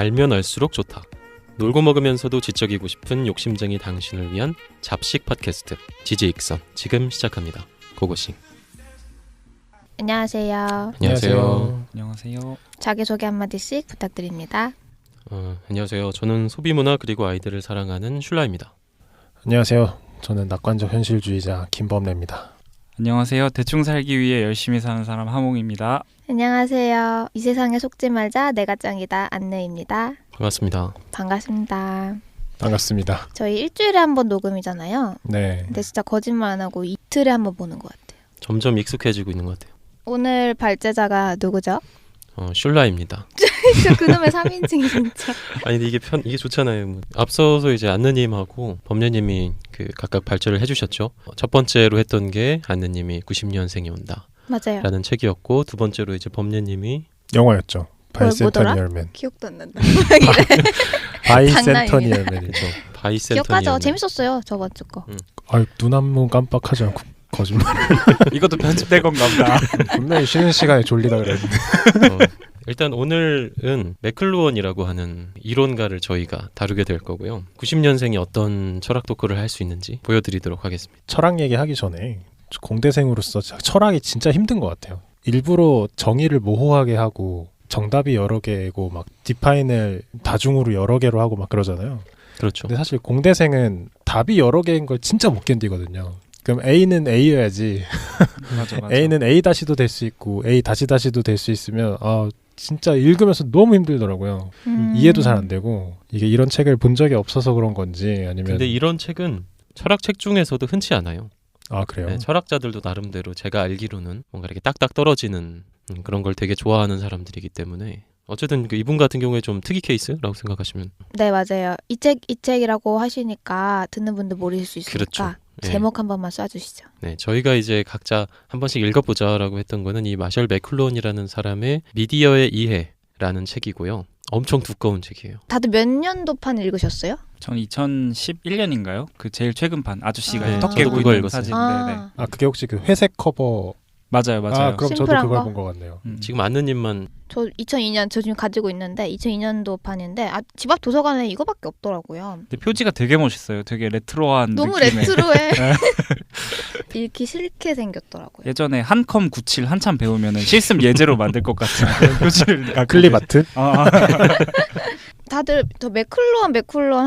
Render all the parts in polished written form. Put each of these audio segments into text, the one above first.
알면 알수록 좋다. 놀고 먹으면서도 지적이고 싶은 욕심쟁이 당신을 위한 잡식 팟캐스트 지지익선 지금 시작합니다. 고고싱. 안녕하세요. 안녕하세요. 안녕하세요. 자기소개 한마디씩 부탁드립니다. 안녕하세요. 저는 소비문화 그리고 아이들을 사랑하는 슐라입니다. 안녕하세요. 저는 낙관적 현실주의자 김범래입니다. 안녕하세요. 대충 살기 위해 열심히 사는 사람 하몽입니다. 안녕하세요. 이 세상에 속지 말자 내가 짱이다 안내입니다. 반갑습니다. 반갑습니다. 반갑습니다. 저희 일주일에 한 번 녹음이잖아요. 네. 근데 진짜 거짓말 안 하고 이틀에 한 번 보는 것 같아요. 점점 익숙해지고 있는 것 같아요. 오늘 발제자가 누구죠? 슐라입니다. 저 그놈의 3인칭이 진짜. 아니 근데 이게 좋잖아요. 뭐, 앞서서 이제 안느님하고 범례님이 각각 발제를 해주셨죠. 첫 번째로 했던 게 안느님이 90년생이 온다. 맞아요. 라는 책이었고 두 번째로 이제 범례님이 영화였죠. 뭐더라? 바이센터니얼맨. 기억도 안 난다. 바이센터니얼맨이죠. 바이센터니얼맨. 기억하죠. 재밌었어요. 저번 주 거. 눈 한 번 깜빡하지 않고 거짓말. 이것도 편집될 건가 보다. 분명히 쉬는 시간에 졸리다 그랬는데. 일단 오늘은 매클루언이라고 하는 이론가를 저희가 다루게 될 거고요. 90년생이 어떤 철학 토크를 할 수 있는지 보여드리도록 하겠습니다. 철학 얘기하기 전에 공대생으로서 철학이 진짜 힘든 것 같아요. 일부러 정의를 모호하게 하고 정답이 여러 개고 막 디파인을 다중으로 여러 개로 하고 막 그러잖아요. 그렇죠. 근데 사실 공대생은 답이 여러 개인 걸 진짜 못 견디거든요. 그럼 A는 A여야지. 맞아. A는 A-도 될 수 있고 A-도 될 수 있으면 진짜 읽으면서 너무 힘들더라고요. 이해도 잘 안 되고 이게 이런 책을 본 적이 없어서 그런 건지 아니면 근데 이런 책은 철학책 중에서도 흔치 않아요. 그래요? 네, 철학자들도 나름대로 제가 알기로는 뭔가 이렇게 딱딱 떨어지는 그런 걸 되게 좋아하는 사람들이기 때문에 어쨌든 이분 같은 경우에 좀 특이 케이스라고 생각하시면. 네, 맞아요. 이 책이라고 하시니까 듣는 분들 모르실 수 있으니까 그렇죠. 제목 한 번만 쏴주시죠. 네, 저희가 이제 각자 한 번씩 읽어보자라고 했던 거는 이 마셜 매클루언이라는 사람의 미디어의 이해라는 책이고요. 엄청 두꺼운 책이에요. 다들 몇 년도판 읽으셨어요? 전 2011년인가요? 그 제일 최근 판 아저씨가 네, 턱 저도 깨고 그거 있는 읽었어요. 사진. 네네. 그게 혹시 그 회색 커버? 맞아요. 그럼 저도 심플한 그걸 거? 본 것 같네요. 지금 안느님만 저 2002년 저 지금 가지고 있는데 2002년도 판인데 집 앞 도서관에 이거밖에 없더라고요. 근데 표지가 되게 멋있어요. 되게 레트로한 너무 느낌의. 레트로해. 읽기 싫게 생겼더라고요. 예전에 한컴 97 한참 배우면은 실습 예제로 만들 것 같은 그런 표지를 클리마트? 다들 저 매클루한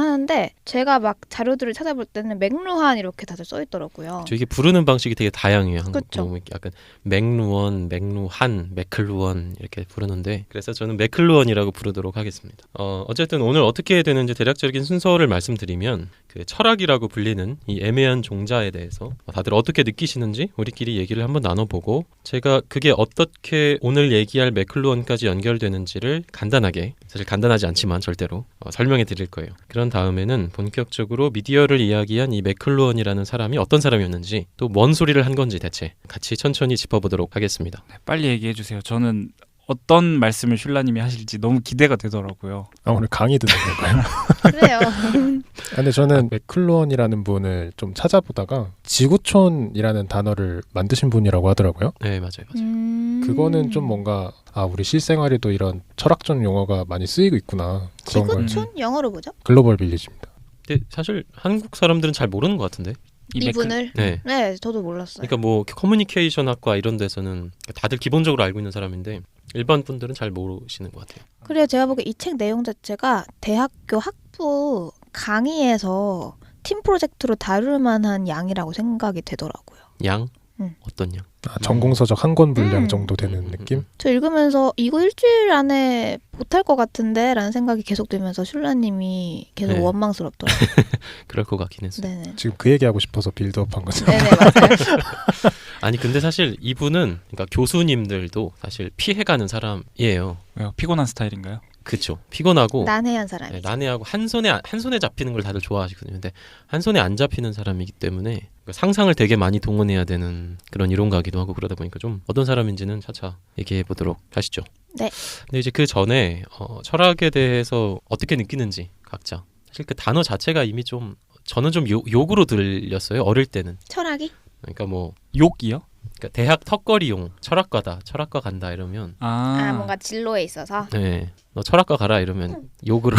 하는데 제가 막 자료들을 찾아볼 때는 맥루한 이렇게 다들 써 있더라고요. 이게 부르는 방식이 되게 다양해요. 그쵸. 한국 약간 맥루언, 맥루한, 매클루언 이렇게 부르는데 그래서 저는 매클루언이라고 부르도록 하겠습니다. 어쨌든 오늘 어떻게 되는지 대략적인 순서를 말씀드리면 그 철학이라고 불리는 이 애매한 종자에 대해서 다들 어떻게 느끼시는지 우리끼리 얘기를 한번 나눠보고 제가 그게 어떻게 오늘 얘기할 매클루언까지 연결되는지를 간단하게, 사실 간단하지 않지만 절대로 설명해 드릴 거예요. 그런 다음에는 본격적으로 미디어를 이야기한 이 매클루언이라는 사람이 어떤 사람이었는지 또 뭔 소리를 한 건지 대체 같이 천천히 짚어보도록 하겠습니다. 빨리 얘기해 주세요. 저는 어떤 말씀을 슐라님이 하실지 너무 기대가 되더라고요. 오늘 강의 듣는 건가요? 그래요. 근데 저는 매클루언이라는 분을 좀 찾아보다가 지구촌이라는 단어를 만드신 분이라고 하더라고요. 네, 맞아요. 그거는 좀 뭔가 우리 실생활에도 이런 철학적 용어가 많이 쓰이고 있구나. 그런 걸. 지구촌 영어로 뭐죠? 글로벌 빌리지입니다. 근데 사실 한국 사람들은 잘 모르는 것 같은데. 이분을? 네. 네, 저도 몰랐어요. 그러니까 뭐 커뮤니케이션 학과 이런 데서는 다들 기본적으로 알고 있는 사람인데 일반 분들은 잘 모르시는 것 같아요. 그래요. 제가 보기에 이 책 내용 자체가 대학교 학부 강의에서 팀 프로젝트로 다룰 만한 양이라고 생각이 되더라고요. 양? 응. 어떤 양? 전공서적 한 권 분량 정도 되는 느낌? 저 읽으면서 이거 일주일 안에 못할 것 같은데 라는 생각이 계속 들면서 슐라님이 계속 네. 원망스럽더라고요. 그럴 것 같긴 했어요. 네네. 지금 그 얘기하고 싶어서 빌드업한 거죠. 네네, 맞아요. 아니 근데 사실 이분은 그러니까 교수님들도 사실 피해가는 사람이에요. 왜요? 피곤한 스타일인가요? 그렇죠. 피곤하고 난해한 사람이죠. 난해하고 한 손에 잡히는 걸 다들 좋아하시거든요. 근데 한 손에 안 잡히는 사람이기 때문에 상상을 되게 많이 동원해야 되는 그런 이론가기도 하고 그러다 보니까 좀 어떤 사람인지는 차차 얘기해 보도록 하시죠. 네. 근데 이제 그 전에 철학에 대해서 어떻게 느끼는지 각자. 사실 그 단어 자체가 이미 좀 저는 좀 욕으로 들렸어요. 어릴 때는. 철학이? 그러니까 뭐 욕이요? 그러니까 대학 턱걸이용 철학과다, 철학과 간다 이러면 아, 뭔가 진로에 있어서. 네, 너 철학과 가라 이러면 욕으로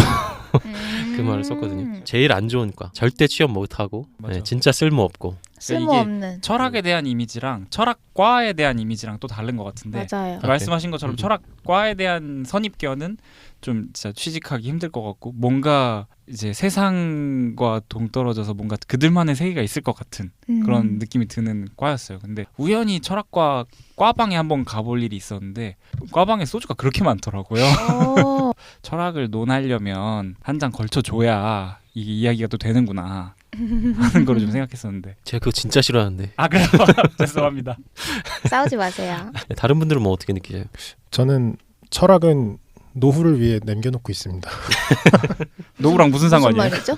그 말을 썼거든요. 제일 안 좋은 과, 절대 취업 못하고, 맞아. 네, 진짜 쓸모없고. 쓸모없는. 철학에 대한 이미지랑 철학과에 대한 이미지랑 또 다른 것 같은데 맞아요. 말씀하신 것처럼 철학과에 대한 선입견은 좀 진짜 취직하기 힘들 것 같고 뭔가 이제 세상과 동떨어져서 뭔가 그들만의 세계가 있을 것 같은 그런 느낌이 드는 과였어요. 근데 우연히 철학과 과방에 한번 가볼 일이 있었는데 과방에 소주가 그렇게 많더라고요. 오. 철학을 논하려면 한 잔 걸쳐줘야 이게 이야기가 또 되는구나 하는 거를 좀 생각했었는데 제가 그거 진짜 싫어하는데. 아 그래요? 죄송합니다. 싸우지 마세요. 다른 분들은 뭐 어떻게 느끼세요? 저는 철학은 노후를 위해 남겨놓고 있습니다. 노후랑 무슨 상관이에요? 말이죠?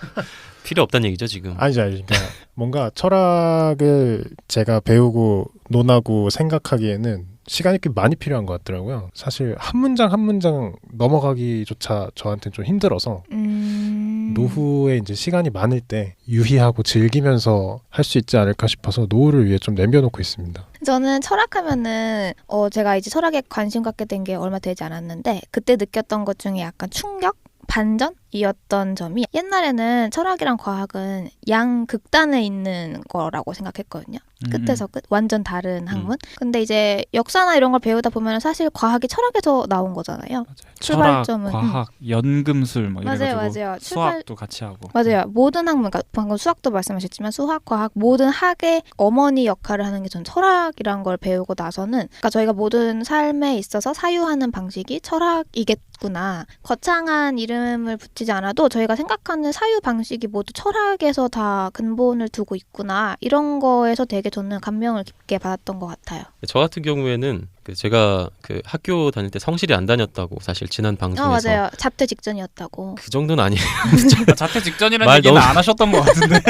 필요 없다는 얘기죠 지금. 아니죠. 그러니까 뭔가 철학을 제가 배우고 논하고 생각하기에는 시간이 꽤 많이 필요한 것 같더라고요. 사실 한 문장 한 문장 넘어가기조차 저한테는 좀 힘들어서 노후에 이제 시간이 많을 때 유희하고 즐기면서 할 수 있지 않을까 싶어서 노후를 위해 좀 남겨놓고 있습니다. 저는 철학하면은 제가 이제 철학에 관심 갖게 된 게 얼마 되지 않았는데 그때 느꼈던 것 중에 약간 충격? 반전이었던 점이 옛날에는 철학이랑 과학은 양극단에 있는 거라고 생각했거든요. 끝에서 끝 완전 다른 학문. 근데 이제 역사나 이런 걸 배우다 보면 사실 과학이 철학에서 나온 거잖아요. 철학, 출발점은. 과학, 연금술 뭐 맞아요, 이래가지고 맞아요. 수학도 같이 하고. 맞아요. 모든 학문, 그러니까 방금 수학도 말씀하셨지만 수학, 과학 모든 학의 어머니 역할을 하는 게 전 철학이란 걸 배우고 나서는 그러니까 저희가 모든 삶에 있어서 사유하는 방식이 철학이겠구나. 거창한 이름을 붙이지 않아도 저희가 생각하는 사유 방식이 모두 철학에서 다 근본을 두고 있구나. 이런 거에서 되게 저는 감명을 깊게 받았던 것 같아요. 저 같은 경우에는 제가 그 학교 다닐 때 성실히 안 다녔다고 사실 지난 방송에서 맞아요. 자퇴 직전이었다고. 그 정도는 아니에요. 자퇴 직전이라는 말 얘기는 너무- 안 하셨던 것 같은데.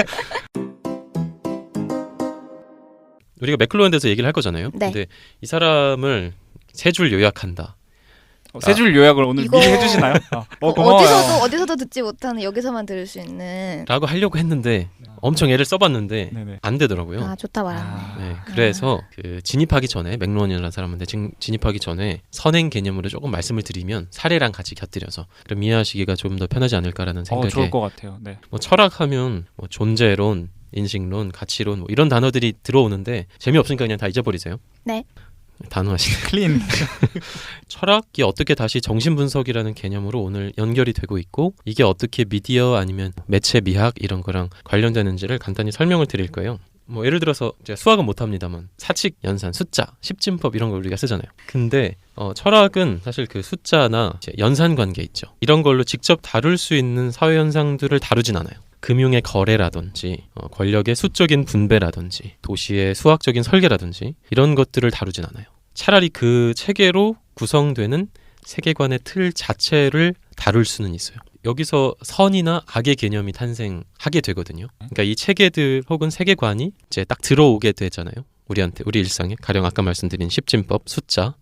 우리가 맥클루한 데서 얘기를 할 거잖아요. 네. 근데 이 사람을 세 줄 요약한다. 세 줄 요약을 오늘 이거- 미리 해주시나요? 고마워요. 어디서도 듣지 못하는 여기서만 들을 수 있는. 라고 하려고 했는데 엄청 애를 써봤는데 네네. 안 되더라고요. 아 좋다 말았네. 네, 그래서 그 진입하기 전에 맥루언이라는 사람한테 진입하기 전에 선행 개념으로 조금 말씀을 드리면 사례랑 같이 곁들여서 그럼 이해하시기가 좀 더 편하지 않을까라는 생각에 좋을 것 같아요. 네. 뭐 철학하면 뭐 존재론, 인식론, 가치론 뭐 이런 단어들이 들어오는데 재미없으니까 그냥 다 잊어버리세요. 네. 단호하시네. 클린. 철학이 어떻게 다시 정신분석이라는 개념으로 오늘 연결이 되고 있고 이게 어떻게 미디어 아니면 매체 미학 이런 거랑 관련되는지를 간단히 설명을 드릴 거예요. 뭐 예를 들어서 제가 수학은 못합니다만 사칙, 연산, 숫자, 십진법 이런 걸 우리가 쓰잖아요. 근데 철학은 사실 그 숫자나 이제 연산 관계 있죠. 이런 걸로 직접 다룰 수 있는 사회 현상들을 다루진 않아요. 금융의 거래라든지 권력의 수적인 분배라든지 도시의 수학적인 설계라든지 이런 것들을 다루진 않아요. 차라리 그 체계로 구성되는 세계관의 틀 자체를 다룰 수는 있어요. 여기서 선이나 악의 개념이 탄생하게 되거든요. 그러니까 이 체계들 혹은 세계관이 이제 딱 들어오게 되잖아요. 우리한테, 우리 일상에. 가령 아까 말씀드린 십진법, 숫자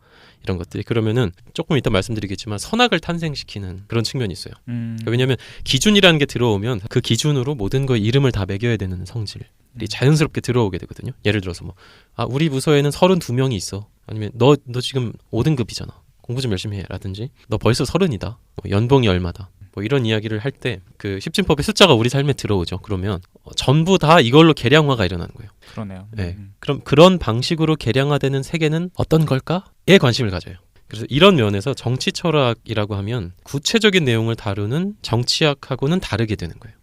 이런 것들이. 그러면은 조금 이따 말씀드리겠지만 선악을 탄생시키는 그런 측면이 있어요. 왜냐하면 기준이라는 게 들어오면 그 기준으로 모든 거에 이름을 다 매겨야 되는 성질이 자연스럽게 들어오게 되거든요. 예를 들어서 뭐 우리 부서에는 32명이 있어. 아니면 너 지금 5등급이잖아. 공부 좀 열심히 해. 라든지 너 벌써 30이다. 뭐 연봉이 얼마다. 뭐 이런 이야기를 할 때 그 십진법의 숫자가 우리 삶에 들어오죠. 그러면 전부 다 이걸로 계량화가 일어나는 거예요. 그러네요. 네. 그럼 그런 방식으로 계량화되는 세계는 어떤 걸까?에 관심을 가져요. 그래서 이런 면에서 정치 철학이라고 하면 구체적인 내용을 다루는 정치학하고는 다르게 되는 거예요.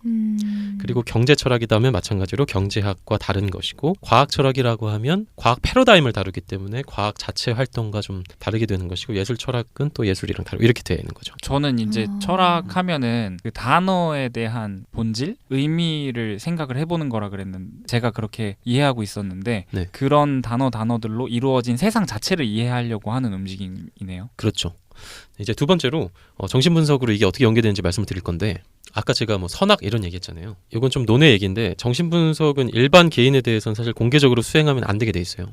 그리고 경제 철학이다 하면 마찬가지로 경제학과 다른 것이고 과학 철학이라고 하면 과학 패러다임을 다루기 때문에 과학 자체 활동과 좀 다르게 되는 것이고 예술 철학은 또 예술이랑 다르고 이렇게 되어 있는 거죠. 저는 이제 철학하면은 그 단어에 대한 본질, 의미를 생각을 해보는 거라 그랬는데 제가 그렇게 이해하고 있었는데 네. 그런 단어들로 이루어진 세상 자체를 이해하려고 하는 움직임이네요. 그렇죠. 이제 두 번째로 정신분석으로 이게 어떻게 연계되는지 말씀을 드릴 건데 아까 제가 뭐 선악 이런 얘기했잖아요. 이건 좀 논의 얘기인데 정신분석은 일반 개인에 대해서는 사실 공개적으로 수행하면 안 되게 돼 있어요.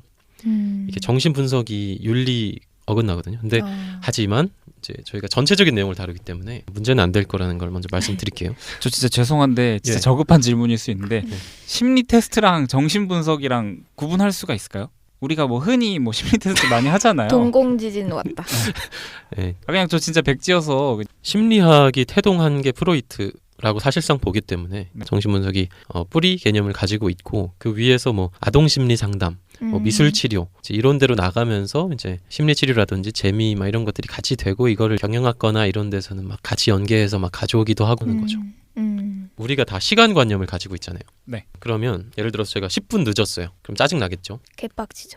이게 정신분석이 윤리 어긋나거든요. 근데 하지만 이제 저희가 전체적인 내용을 다루기 때문에 문제는 안 될 거라는 걸 먼저 말씀드릴게요. 저 진짜 죄송한데 진짜 예. 저급한 질문일 수 있는데 심리 테스트랑 정신 분석이랑 구분할 수가 있을까요? 우리가 뭐 흔히 뭐 심리 테스트 많이 하잖아요. 동공지진 왔다. 예, 그냥 저 진짜 백지여서 심리학이 태동한 게 프로이트라고 사실상 보기 때문에 네. 정신분석이 뿌리 개념을 가지고 있고 그 위에서 뭐 아동심리 상담, 뭐 미술치료 이제 이런 데로 나가면서 이제 심리치료라든지 재미 막 이런 것들이 같이 되고 이거를 경영학거나 이런 데서는 막 같이 연계해서 막 가져오기도 하고 하는 거죠. 우리가 다 시간관념을 가지고 있잖아요. 네. 그러면 예를 들어서 제가 10분 늦었어요. 그럼 짜증 나겠죠. 개빡치죠.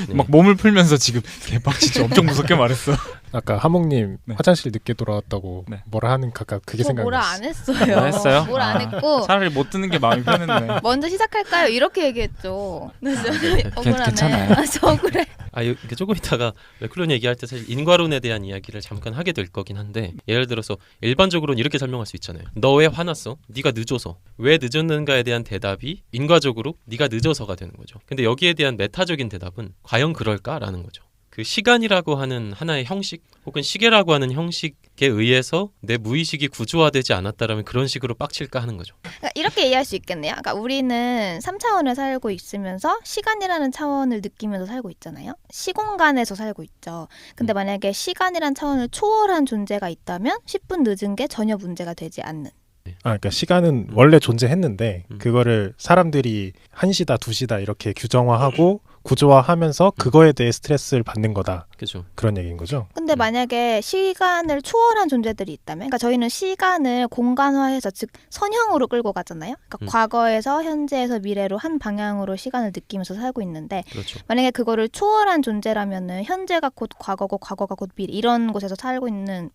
네. 막 몸을 풀면서 지금 개빡치지 엄청 무섭게 말했어. 아까 하몽님 네. 화장실 늦게 돌아왔다고 네. 뭐라 하는 각각 그게 저 뭐라 생각났어. 안 했어요. 뭐 했어요? 뭘 안 했고 차라리 못 듣는 게 마음이 편했네. 먼저 시작할까요? 이렇게 얘기했죠. 억울하네. 괜찮아요. 아, 저 억울해. 이렇게 조금 있다가 맥클론 얘기할 때 사실 인과론에 대한 이야기를 잠깐 하게 될 거긴 한데 예를 들어서 일반적으로는 이렇게 설명할 수 있잖아요. 너 왜 화났어? 네가 늦어서. 왜 늦었는가에 대한 대답이 인과적으로 네가 늦어서가 되는 거죠. 근데 여기에 대한 메타적인 대답은 과연 그럴까라는 거죠. 그 시간이라고 하는 하나의 형식 혹은 시계라고 하는 형식에 의해서 내 무의식이 구조화되지 않았다라면 그런 식으로 빡칠까 하는 거죠. 그러니까 이렇게 이해할 수 있겠네요. 그러니까 우리는 3차원을 살고 있으면서 시간이라는 차원을 느끼면서 살고 있잖아요. 시공간에서 살고 있죠. 근데 만약에 시간이란 차원을 초월한 존재가 있다면 10분 늦은 게 전혀 문제가 되지 않는. 그러니까 시간은 원래 존재했는데 음. 그거를 사람들이 1시다 2시다 이렇게 규정화하고 구조화하면서 그거에 대해 스트레스를 받는 거다. 그렇죠. 그런 얘기인 거죠. 근데 만약에 시간을 초월한 존재들이 있다면, 그러니까 저희는 시간을 공간화해서 즉 선형으로 끌고 가잖아요. 그러니까 과거에서 현재에서 미래로 한 방향으로 시간을 느끼면서 살고 있는데 그렇죠. 만약에 그거를 초월한 존재라면은 현재가 곧 과거고 과거가 곧 미래 이런 곳에서 살고 있는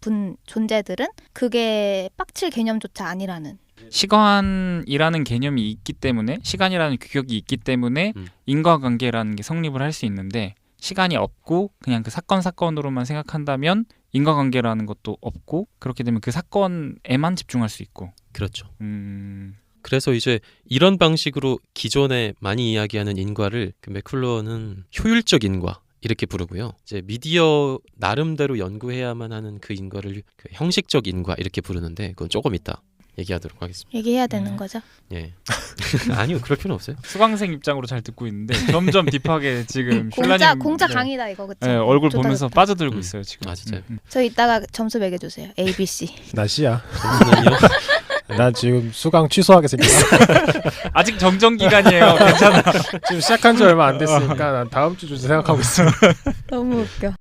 존재들은 그게 빡칠 개념조차 아니라는. 시간이라는 개념이 있기 때문에 시간이라는 규격이 있기 때문에 인과관계라는 게 성립을 할 수 있는데 시간이 없고 그냥 그 사건으로만 생각한다면 인과관계라는 것도 없고 그렇게 되면 그 사건에만 집중할 수 있고 그렇죠. 그래서 이제 이런 방식으로 기존에 많이 이야기하는 인과를 그 맥클루언은 효율적 인과 이렇게 부르고요. 이제 미디어 나름대로 연구해야만 하는 그 인과를 그 형식적 인과 이렇게 부르는데 그건 조금 이따 얘기하도록 하겠습니다. 얘기해야 되는 거죠. 예. 아니요, 그럴 필요는 없어요. 수강생 입장으로 잘 듣고 있는데 점점 딥하게 지금 공짜 네. 강의다 이거 그쵸? 네, 얼굴 좋다, 보면서 좋다. 빠져들고 있어요 지금. 아 진짜요? 저 이따가 점수 매겨주세요. A, B, C. 나 C야. 잠시만요. 나 지금 수강 취소하게 생겼어. 아직 정정 기간이에요. 괜찮아. 지금 시작한 지 얼마 안 됐으니까 난 다음 주 주제 생각하고 있어. 너무 웃겨.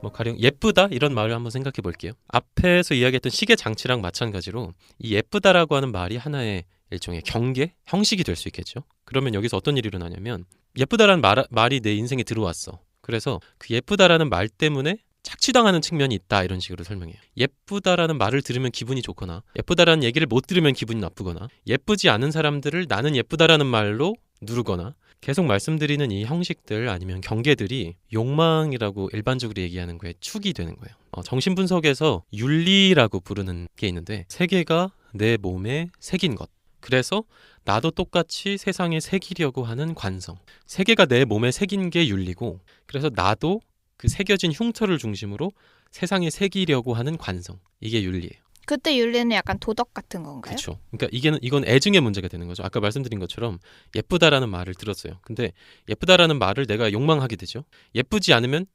뭐 가령 예쁘다 이런 말을 한번 생각해 볼게요. 앞에서 이야기했던 시계 장치랑 마찬가지로 이 예쁘다라고 하는 말이 하나의 일종의 경계, 형식이 될 수 있겠죠. 그러면 여기서 어떤 일이 일어나냐면 예쁘다라는 말이 내 인생에 들어왔어. 그래서 그 예쁘다라는 말 때문에 착취당하는 측면이 있다 이런 식으로 설명해요. 예쁘다라는 말을 들으면 기분이 좋거나 예쁘다라는 얘기를 못 들으면 기분이 나쁘거나 예쁘지 않은 사람들을 나는 예쁘다라는 말로 누르거나 계속 말씀드리는 이 형식들 아니면 경계들이 욕망이라고 일반적으로 얘기하는 거에 축이 되는 거예요. 정신분석에서 윤리라고 부르는 게 있는데 세계가 내 몸에 새긴 것. 그래서 나도 똑같이 세상에 새기려고 하는 관성. 세계가 내 몸에 새긴 게 윤리고 그래서 나도 그 새겨진 흉터를 중심으로 세상에 새기려고 하는 관성. 이게 윤리예요. 그때 윤리는 약간 도덕 같은 건가요? 그렇죠. 그러니까 이건 애증의 문제가 되는 거죠. 아까 말씀드린 것처럼 예쁘다라는 말을 들었어요. 근데 예쁘다라는 말을 내가 욕망하게 되죠. 예쁘지 않으면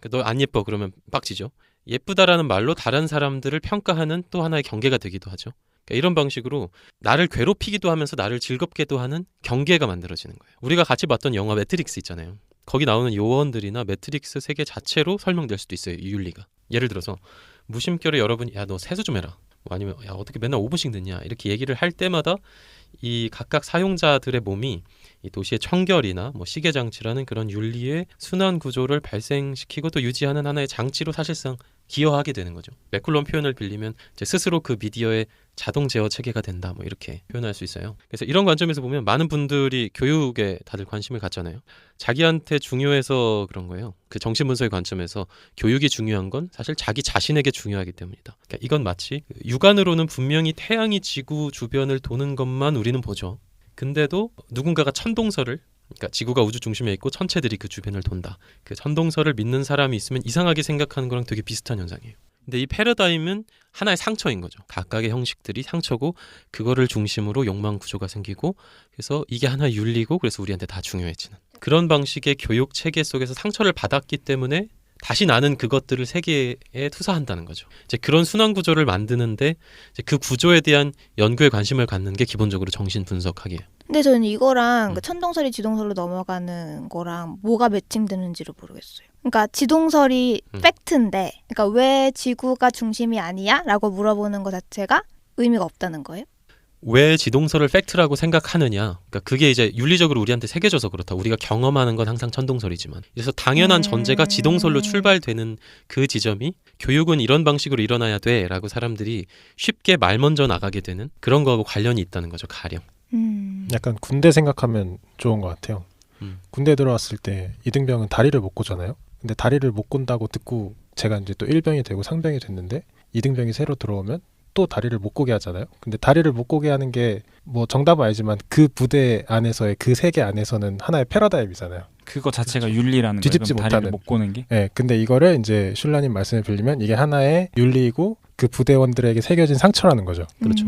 너 안 예뻐 그러면 빡치죠. 예쁘다라는 말로 다른 사람들을 평가하는 또 하나의 경계가 되기도 하죠. 그러니까 이런 방식으로 나를 괴롭히기도 하면서 나를 즐겁게도 하는 경계가 만들어지는 거예요. 우리가 같이 봤던 영화 매트릭스 있잖아요. 거기 나오는 요원들이나 매트릭스 세계 자체로 설명될 수도 있어요. 이 윤리가. 예를 들어서 무심결에 여러분이 야 너 세수 좀 해라. 뭐 아니면 야 어떻게 맨날 5분씩 늦냐 이렇게 얘기를 할 때마다 이 각각 사용자들의 몸이 이 도시의 청결이나 뭐 시계 장치라는 그런 윤리의 순환 구조를 발생시키고 또 유지하는 하나의 장치로 사실상 기여하게 되는 거죠. 맥클론 표현을 빌리면 이제 스스로 그 미디어의 자동 제어 체계가 된다 뭐 이렇게 표현할 수 있어요. 그래서 이런 관점에서 보면 많은 분들이 교육에 다들 관심을 갖잖아요. 자기한테 중요해서 그런 거예요. 그 정신분석의 관점에서 교육이 중요한 건 사실 자기 자신에게 중요하기 때문이다. 그러니까 이건 마치 육안으로는 분명히 태양이 지구 주변을 도는 것만 우리는 보죠. 근데도 누군가가 천동설을 그러니까 지구가 우주 중심에 있고 천체들이 그 주변을 돈다. 그 천동설을 믿는 사람이 있으면 이상하게 생각하는 거랑 되게 비슷한 현상이에요. 근데 이 패러다임은 하나의 상처인 거죠. 각각의 형식들이 상처고 그거를 중심으로 욕망 구조가 생기고 그래서 이게 하나의 윤리고 그래서 우리한테 다 중요해지는 그런 방식의 교육 체계 속에서 상처를 받았기 때문에 다시 나는 그것들을 세계에 투사한다는 거죠. 이제 그런 순환 구조를 만드는데 이제 그 구조에 대한 연구에 관심을 갖는 게 기본적으로 정신 분석학이에요. 근데 저는 이거랑 그 천동설이 지동설로 넘어가는 거랑 뭐가 매칭되는지를 모르겠어요. 그러니까 지동설이 팩트인데, 그러니까 왜 지구가 중심이 아니야?라고 물어보는 것 자체가 의미가 없다는 거예요? 왜 지동설을 팩트라고 생각하느냐? 그러니까 그게 이제 윤리적으로 우리한테 새겨져서 그렇다. 우리가 경험하는 건 항상 천동설이지만, 그래서 당연한 전제가 지동설로 출발되는 그 지점이 교육은 이런 방식으로 일어나야 돼라고 사람들이 쉽게 말 먼저 나가게 되는 그런 거하고 관련이 있다는 거죠. 가령. 약간 군대 생각하면 좋은 것 같아요. 군대 들어왔을 때 이등병은 다리를 못 꼬잖아요. 근데 다리를 못 꼰다고 듣고 제가 이제 또 1병이 되고 상병이 됐는데 이등병이 새로 들어오면 또 다리를 못 꼬게 하잖아요. 근데 다리를 못 꼬게 하는 게 뭐 정답은 아니지만 그 부대 안에서의 그 세계 안에서는 하나의 패러다임이잖아요. 그거 자체가 윤리라는 거예요. 뒤집지 그럼 다리를 못하는. 못 꼬는 게. 네, 근데 이거를 이제 슐라님 말씀을 빌리면 이게 하나의 윤리이고 그 부대원들에게 새겨진 상처라는 거죠. 그렇죠.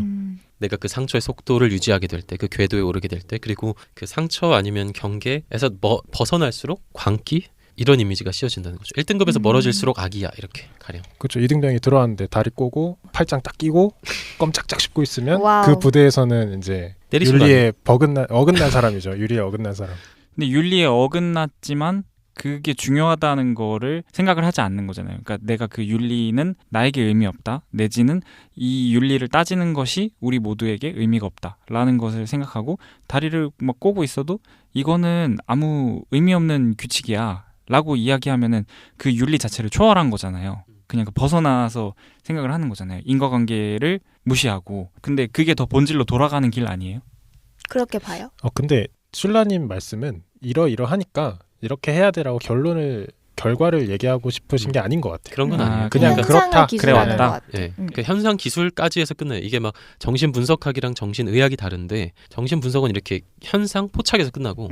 내가 그 상처의 속도를 유지하게 될 때, 그 궤도에 오르게 될 때, 그리고 그 상처 아니면 경계에서 벗어날수록 광기 이런 이미지가 씌워진다는 거죠. 1등급에서 멀어질수록 악이야 이렇게 가령. 그렇죠. 이등병이 들어왔는데 다리 꼬고 팔짱 딱 끼고 껌짝짝 씹고 있으면 와우. 그 부대에서는 이제 때리신 윤리에 어긋난 사람이죠. 윤리에 어긋난 사람. 근데 윤리에 어긋났지만 그게 중요하다는 거를 생각을 하지 않는 거잖아요. 그러니까 내가 그 윤리는 나에게 의미 없다. 내지는 이 윤리를 따지는 것이 우리 모두에게 의미가 없다라는 것을 생각하고 다리를 막 꼬고 있어도 이거는 아무 의미 없는 규칙이야 라고 이야기하면은 그 윤리 자체를 초월한 거잖아요. 그냥 그 벗어나서 생각을 하는 거잖아요. 인과관계를 무시하고. 근데 그게 더 본질로 돌아가는 길 아니에요? 그렇게 봐요? 근데 슐라님 말씀은 이러하니까 이렇게 해야 되라고 결과를 얘기하고 싶으신 게 아닌 것 같아요. 그런 건 아니에요. 그냥 현상을 그렇다. 기술하는 그래 왔다. 것 같아요. 예, 그 현상 기술까지 해서 끝나요. 이게 막 정신 분석학이랑 정신 의학이 다른데 정신 분석은 이렇게 현상 포착해서 끝나고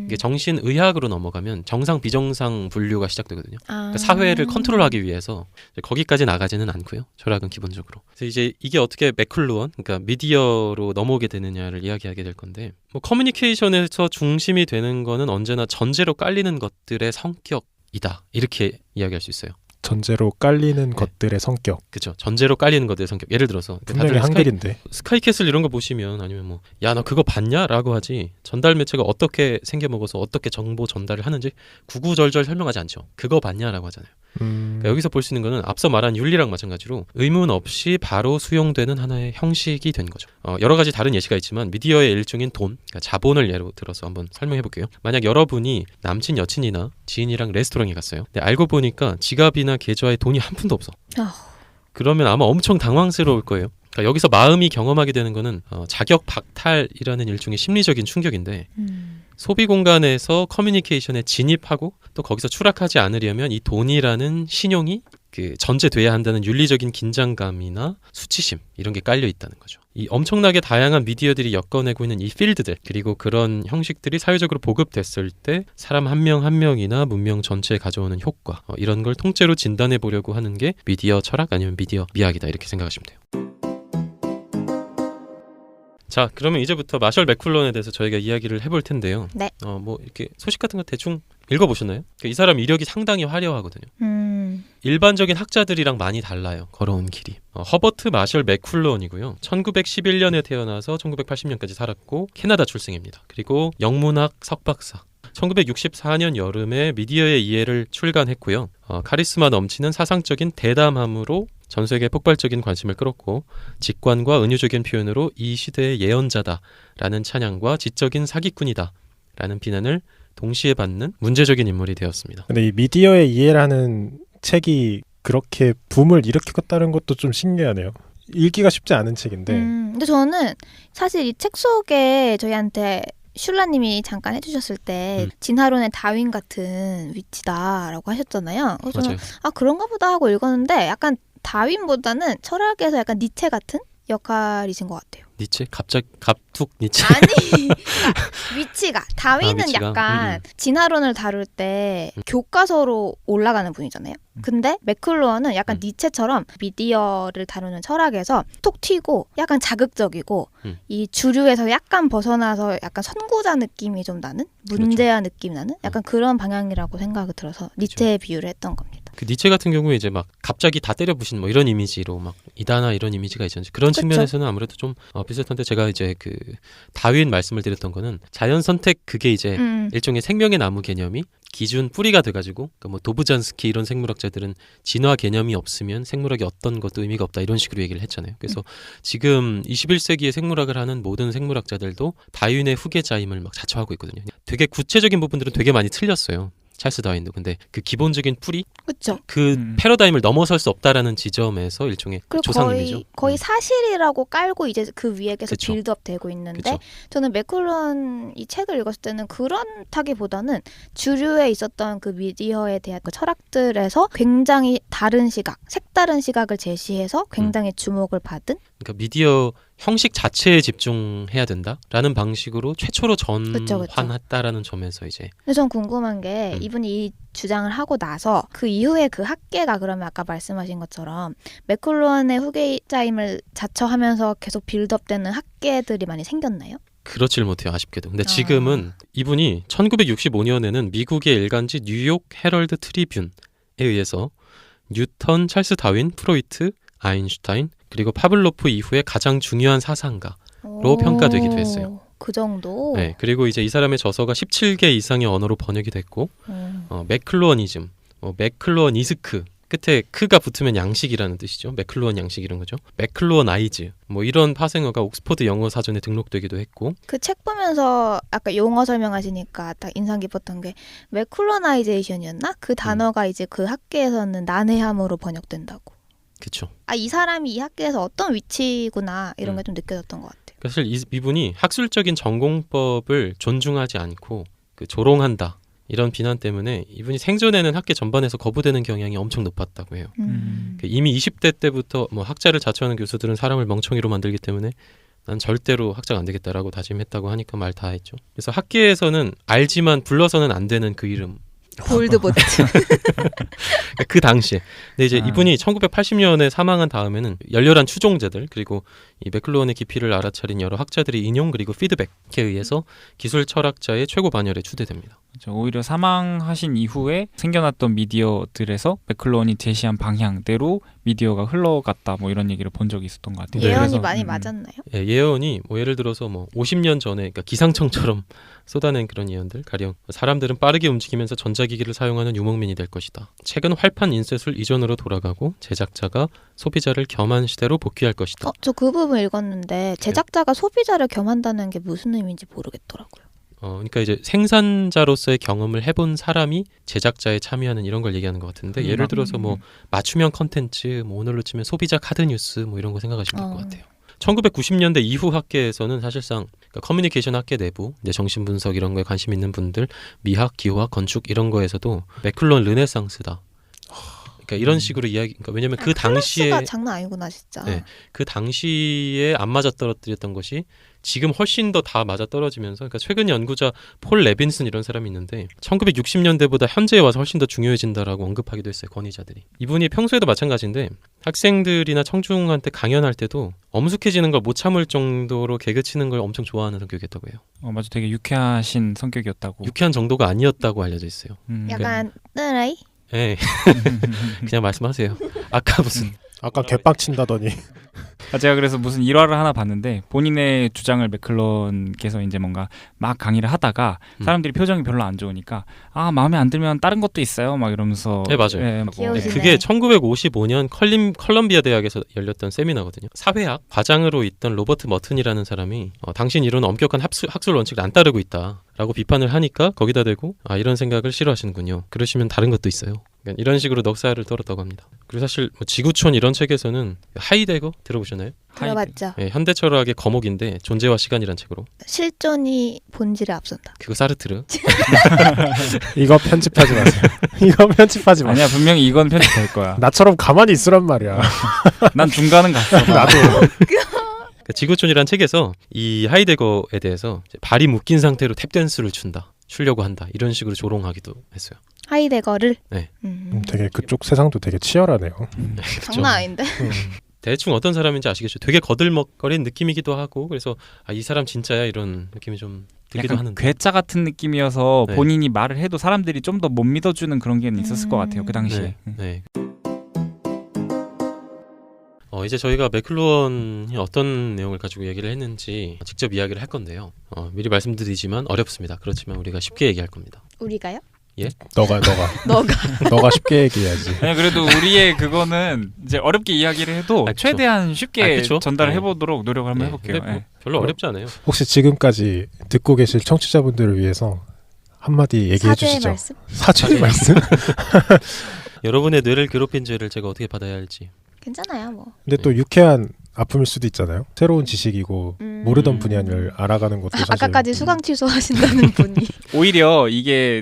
이게 정신 의학으로 넘어가면 정상 비정상 분류가 시작되거든요. 그러니까 사회를 컨트롤하기 위해서 이제 거기까지 나가지는 않고요. 철학은 기본적으로. 그래서 이제 이게 어떻게 맥클루언, 그러니까 미디어로 넘어오게 되느냐를 이야기하게 될 건데, 뭐 커뮤니케이션에서 중심이 되는 거는 언제나 전제로 깔리는 것들의 성격이다 이렇게 이야기할 수 있어요. 전제로 깔리는 것들의 성격. 그죠. 전제로 깔리는 것들의 성격. 예를 들어서 분명히 한글인데. 스카이캐슬 이런 거 보시면 아니면 뭐 야 너 그거 봤냐? 라고 하지 전달 매체가 어떻게 생겨먹어서 어떻게 정보 전달을 하는지 구구절절 설명하지 않죠. 그거 봤냐? 라고 하잖아요. 그러니까 여기서 볼 수 있는 거는 앞서 말한 윤리랑 마찬가지로 의문 없이 바로 수용되는 하나의 형식이 된 거죠. 여러 가지 다른 예시가 있지만 미디어의 일종인 돈, 그러니까 자본을 예로 들어서 한번 설명해 볼게요. 만약 여러분이 남친 여친이나 지인이랑 레스토랑에 갔어요. 근데 알고 보니까 지갑이나 계좌에 돈이 한 푼도 없어. 그러면 아마 엄청 당황스러울 거예요. 그러니까 여기서 마음이 경험하게 되는 거는 자격 박탈이라는 일종의 심리적인 충격인데 소비 공간에서 커뮤니케이션에 진입하고 또 거기서 추락하지 않으려면 이 돈이라는 신용이 그 전제돼야 한다는 윤리적인 긴장감이나 수치심 이런 게 깔려 있다는 거죠. 이 엄청나게 다양한 미디어들이 엮어내고 있는 이 필드들 그리고 그런 형식들이 사회적으로 보급됐을 때 사람 한 명 한 명이나 문명 전체에 가져오는 효과 이런 걸 통째로 진단해 보려고 하는 게 미디어 철학 아니면 미디어 미학이다 이렇게 생각하시면 돼요. 자, 그러면 이제부터 마셜 맥클루언에 대해서 저희가 이야기를 해볼 텐데요. 네. 뭐 이렇게 소식 같은 거 대충 읽어보셨나요? 이 사람 이력이 상당히 화려하거든요. 일반적인 학자들이랑 많이 달라요. 걸어온 길이. 허버트 마셜 맥클루언이고요. 1911년에 태어나서 1980년까지 살았고 캐나다 출생입니다. 그리고 영문학 석박사. 1964년 여름에 미디어의 이해를 출간했고요. 카리스마 넘치는 사상적인 대담함으로 전 세계에 폭발적인 관심을 끌었고 직관과 은유적인 표현으로 이 시대의 예언자다라는 찬양과 지적인 사기꾼이다라는 비난을 동시에 받는 문제적인 인물이 되었습니다. 근데 이 미디어의 이해라는 책이 그렇게 붐을 일으켰다는 것도 좀 신기하네요. 읽기가 쉽지 않은 책인데. 근데 저는 사실 이 책 속에 저희한테 슐라님이 잠깐 해주셨을 때 진화론의 다윈 같은 위치다라고 하셨잖아요. 그래서 저는 맞아요. 그런가 보다 하고 읽었는데 약간 다윈보다는 철학에서 약간 니체 같은 역할이신 것 같아요. 니체? 갑툭 니체? 아니 그러니까 위치가 다윈은 위치가? 약간 진화론을 다룰 때 교과서로 올라가는 분이잖아요. 근데 맥클루언은 약간 니체처럼 미디어를 다루는 철학에서 톡 튀고 약간 자극적이고 이 주류에서 약간 벗어나서 약간 선구자 느낌이 좀 나는 문제아 느낌이 나는 약간 그런 방향이라고 생각이 들어서 니체에 비유를 했던 겁니다. 그 니체 같은 경우에 이제 막 갑자기 다 때려 부신 뭐 이런 이미지로 막 이다나 이런 이미지가 있잖아요. 그런 그쵸. 측면에서는 아무래도 좀 비슷한데 제가 이제 그 다윈 말씀을 드렸던 거는 자연 선택 그게 이제 일종의 생명의 나무 개념이 기준 뿌리가 돼가지고 그러니까 뭐 도부잔스키 이런 생물학자들은 진화 개념이 없으면 생물학이 어떤 것도 의미가 없다 이런 식으로 얘기를 했잖아요. 그래서 지금 21세기에 생물학을 하는 모든 생물학자들도 다윈의 후계자임을 막 자처하고 있거든요. 되게 구체적인 부분들은 되게 많이 틀렸어요. 찰스 다윈도. 근데 그 기본적인 뿌리 그렇죠. 그 패러다임을 넘어설 수 없다라는 지점에서 일종의 그리고 조상님이죠. 거의 사실이라고 깔고 이제 그 위에 계속 그쵸. 빌드업 되고 있는데 그쵸. 저는 맥클루언 이 책을 읽었을 때는 그렇다기보다는 주류에 있었던 그 미디어에 대한 그 철학들에서 굉장히 다른 시각, 색다른 시각을 제시해서 굉장히 주목을 받은 그러니까 미디어 형식 자체에 집중해야 된다라는 방식으로 최초로 그쵸. 전환했다라는 점에서 이제 근데 전 궁금한 게 이분이 이 주장을 하고 나서 그 이후에 그 학계가 그러면 아까 말씀하신 것처럼 맥클루언의 후계자임을 자처하면서 계속 빌드업되는 학계들이 많이 생겼나요? 그렇지를 못해요, 아쉽게도. 근데 지금은 이분이 1965년에는 미국의 일간지 뉴욕 헤럴드 트리뷴에 의해서 뉴턴, 찰스 다윈, 프로이트, 아인슈타인 그리고 파블로프 이후에 가장 중요한 사상가로 평가되기도 했어요. 그 정도? 네, 그리고 이제 이 사람의 저서가 17개 이상의 언어로 번역이 됐고 맥클루언이즘, 맥클루언이스크 끝에 크가 붙으면 양식이라는 뜻이죠. 맥클루언 양식 이런 거죠. 맥클루언아이즈 뭐 이런 파생어가 옥스퍼드 영어 사전에 등록되기도 했고 그 책 보면서 아까 용어 설명하시니까 딱 인상 깊었던 게 맥클로나이제이션이었나? 그 단어가 이제 그 학계에서는 난해함으로 번역된다고. 그렇죠. 아, 이 사람이 이 학계에서 어떤 위치구나 이런 게 좀 느껴졌던 것 같아요. 사실 이분이 학술적인 전공법을 존중하지 않고 그 조롱한다 이런 비난 때문에 이분이 생전에는 학계 전반에서 거부되는 경향이 엄청 높았다고 해요. 이미 20대 때부터 뭐 학자를 자처하는 교수들은 사람을 멍청이로 만들기 때문에 난 절대로 학자가 안 되겠다라고 다짐했다고 하니까 말 다 했죠. 그래서 학계에서는 알지만 불러서는 안 되는 그 이름. 볼드보트. 그 당시에. 근데 이제 이분이 1980년에 사망한 다음에는 열렬한 추종자들 그리고 이 맥클루언의 깊이를 알아차린 여러 학자들이 인용 그리고 피드백에 의해서 기술 철학자의 최고 반열에 추대됩니다. 그렇죠. 오히려 사망하신 이후에 생겨났던 미디어들에서 맥클루언이 제시한 방향대로 미디어가 흘러갔다 뭐 이런 얘기를 본 적이 있었던 것 같아요. 예언이 그래서, 많이 맞았나요? 예, 예언이 뭐 예를 들어서 뭐 50년 전에 그러니까 기상청처럼 쏟아낸 그런 예언들 가령 사람들은 빠르게 움직이면서 전자기기를 사용하는 유목민이 될 것이다. 최근 활판 인쇄술 이전으로 돌아가고 제작자가 소비자를 겸한 시대로 복귀할 것이다. 저 그 부분 읽었는데 제작자가 소비자를 겸한다는 게 무슨 의미인지 모르겠더라고요. 그러니까 이제 생산자로서의 경험을 해본 사람이 제작자에 참여하는 이런 걸 얘기하는 것 같은데 예를 들어서 뭐 맞춤형 컨텐츠, 뭐 오늘로 치면 소비자 카드 뉴스 뭐 이런 거 생각하시면 될 것 같아요. 1990년대 이후 학계에서는 사실상 그러니까 커뮤니케이션 학계 내부, 이제 정신분석 이런 거에 관심 있는 분들, 미학, 기호학, 건축 이런 거에서도 맥클루언 르네상스다. 그러니까 이런 식으로 이야기. 그러니까 왜냐면 그 당시에 클래스가 장난 아니구나 진짜. 네, 그 당시에 안 맞아 떨어뜨렸던 것이 지금 훨씬 더 다 맞아 떨어지면서 그러니까 최근 연구자 폴 레빈슨 이런 사람이 있는데 1960년대보다 현재에 와서 훨씬 더 중요해진다라고 언급하기도 했어요. 권위자들이. 이분이 평소에도 마찬가지인데 학생들이나 청중한테 강연할 때도 엄숙해지는 걸 못 참을 정도로 개그치는 걸 엄청 좋아하는 성격이었다고 해요. 맞아, 되게 유쾌하신 성격이었다고. 유쾌한 정도가 아니었다고 알려져 있어요. 약간 뜨라이? 네. 그냥 말씀하세요. 아까 무슨 아까 개빡친다더니 제가 그래서 무슨 일화를 하나 봤는데 본인의 주장을 맥클론께서 이제 뭔가 막 강의를 하다가 사람들이 표정이 별로 안 좋으니까 마음에 안 들면 다른 것도 있어요 막 이러면서 네 맞아요. 네, 귀여우시네. 그게 1955년 컬럼비아 대학에서 열렸던 세미나거든요. 사회학 과장으로 있던 로버트 머튼이라는 사람이 당신 이론 엄격한 학술 원칙을 안 따르고 있다라고 비판을 하니까 거기다 대고 이런 생각을 싫어하시는군요. 그러시면 다른 것도 있어요. 그러니까 이런 식으로 넉살을 떨었다고 합니다. 그리고 사실 뭐 지구촌 이런 책에서는 하이데거 들어보셨나요? 들어봤죠. 네, 현대철학의 거목인데 존재와 시간이란 책으로. 실존이 본질에 앞선다. 그거 사르트르. 이거 편집하지 마세요. 이거 편집하지 마세요. 아니야 분명히 이건 편집될 거야. 나처럼 가만히 있으란 말이야. 난 중간은 갔어. 나도. 그 지구촌이라는 책에서 이 하이데거에 대해서 이제 발이 묶인 상태로 탭댄스를 추려고 한다 이런 식으로 조롱하기도 했어요. 하이데거를. 네. 되게 그쪽 세상도 되게 치열하네요. 장난 아닌데. 대충 어떤 사람인지 아시겠죠? 되게 거들먹거리는 느낌이기도 하고 그래서 이 사람 진짜야 이런 느낌이 좀 들기도 약간 하는데 괴짜 같은 느낌이어서 네. 본인이 말을 해도 사람들이 좀 더 못 믿어주는 그런 게 있었을 것 같아요. 그 당시에. 네. 이제 저희가 맥클루언이 어떤 내용을 가지고 얘기를 했는지 직접 이야기를 할 건데요. 미리 말씀드리지만 어렵습니다. 그렇지만 우리가 쉽게 얘기할 겁니다. 우리가요? 너가 너가 쉽게 얘기해야지. 아니 그래도 우리의 그거는 이제 어렵게 이야기를 해도 그쵸. 최대한 쉽게 그쵸? 전달을 네. 해보도록 노력을 한번 해볼게요. 근데 뭐 네. 별로 어렵지 않아요. 혹시 지금까지 듣고 계실 청취자분들을 위해서 한마디 얘기해 사죄의 주시죠. 말씀? 사죄의 말씀? 여러분의 뇌를 괴롭힌 죄를 제가 어떻게 받아야 할지. 괜찮아요, 뭐. 근데 또 유쾌한 아픔일 수도 있잖아요. 새로운 지식이고 모르던 분야를 알아가는 것도 사실 아까까지 수강 취소하신다는 분이. 오히려 이게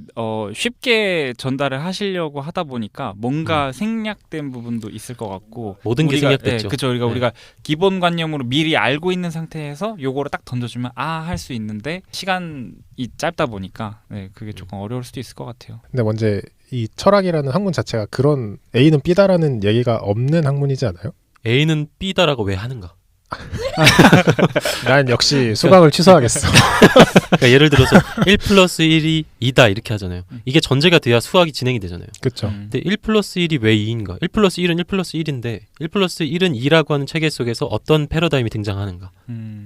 쉽게 전달을 하시려고 하다 보니까 뭔가 생략된 부분도 있을 것 같고 모든 게 생략됐죠. 그렇죠. 그러니까 네. 우리가 기본 관념으로 미리 알고 있는 상태에서 요거를 딱 던져주면 할 수 있는데 시간이 짧다 보니까 그게 조금 어려울 수도 있을 것 같아요. 근데 먼저 이 철학이라는 학문 자체가 그런 A는 B다라는 얘기가 없는 학문이지 않아요? A는 B다라고 왜 하는가? 난 역시 수강을 취소하겠어. 그러니까 예를 들어서 1 플러스 1이 2다 이렇게 하잖아요. 이게 전제가 돼야 수학이 진행이 되잖아요. 그렇죠. 근데 1 플러스 1이 왜 2인가? 1 플러스 1은 1 플러스 1인데 1 플러스 1은 2라고 하는 체계 속에서 어떤 패러다임이 등장하는가?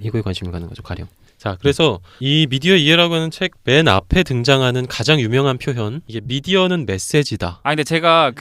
이거에 관심을 갖는 거죠, 가령. 자, 그래서 이 미디어 이해라고 하는 책 맨 앞에 등장하는 가장 유명한 표현, 이게 미디어는 메시지다. 근데 제가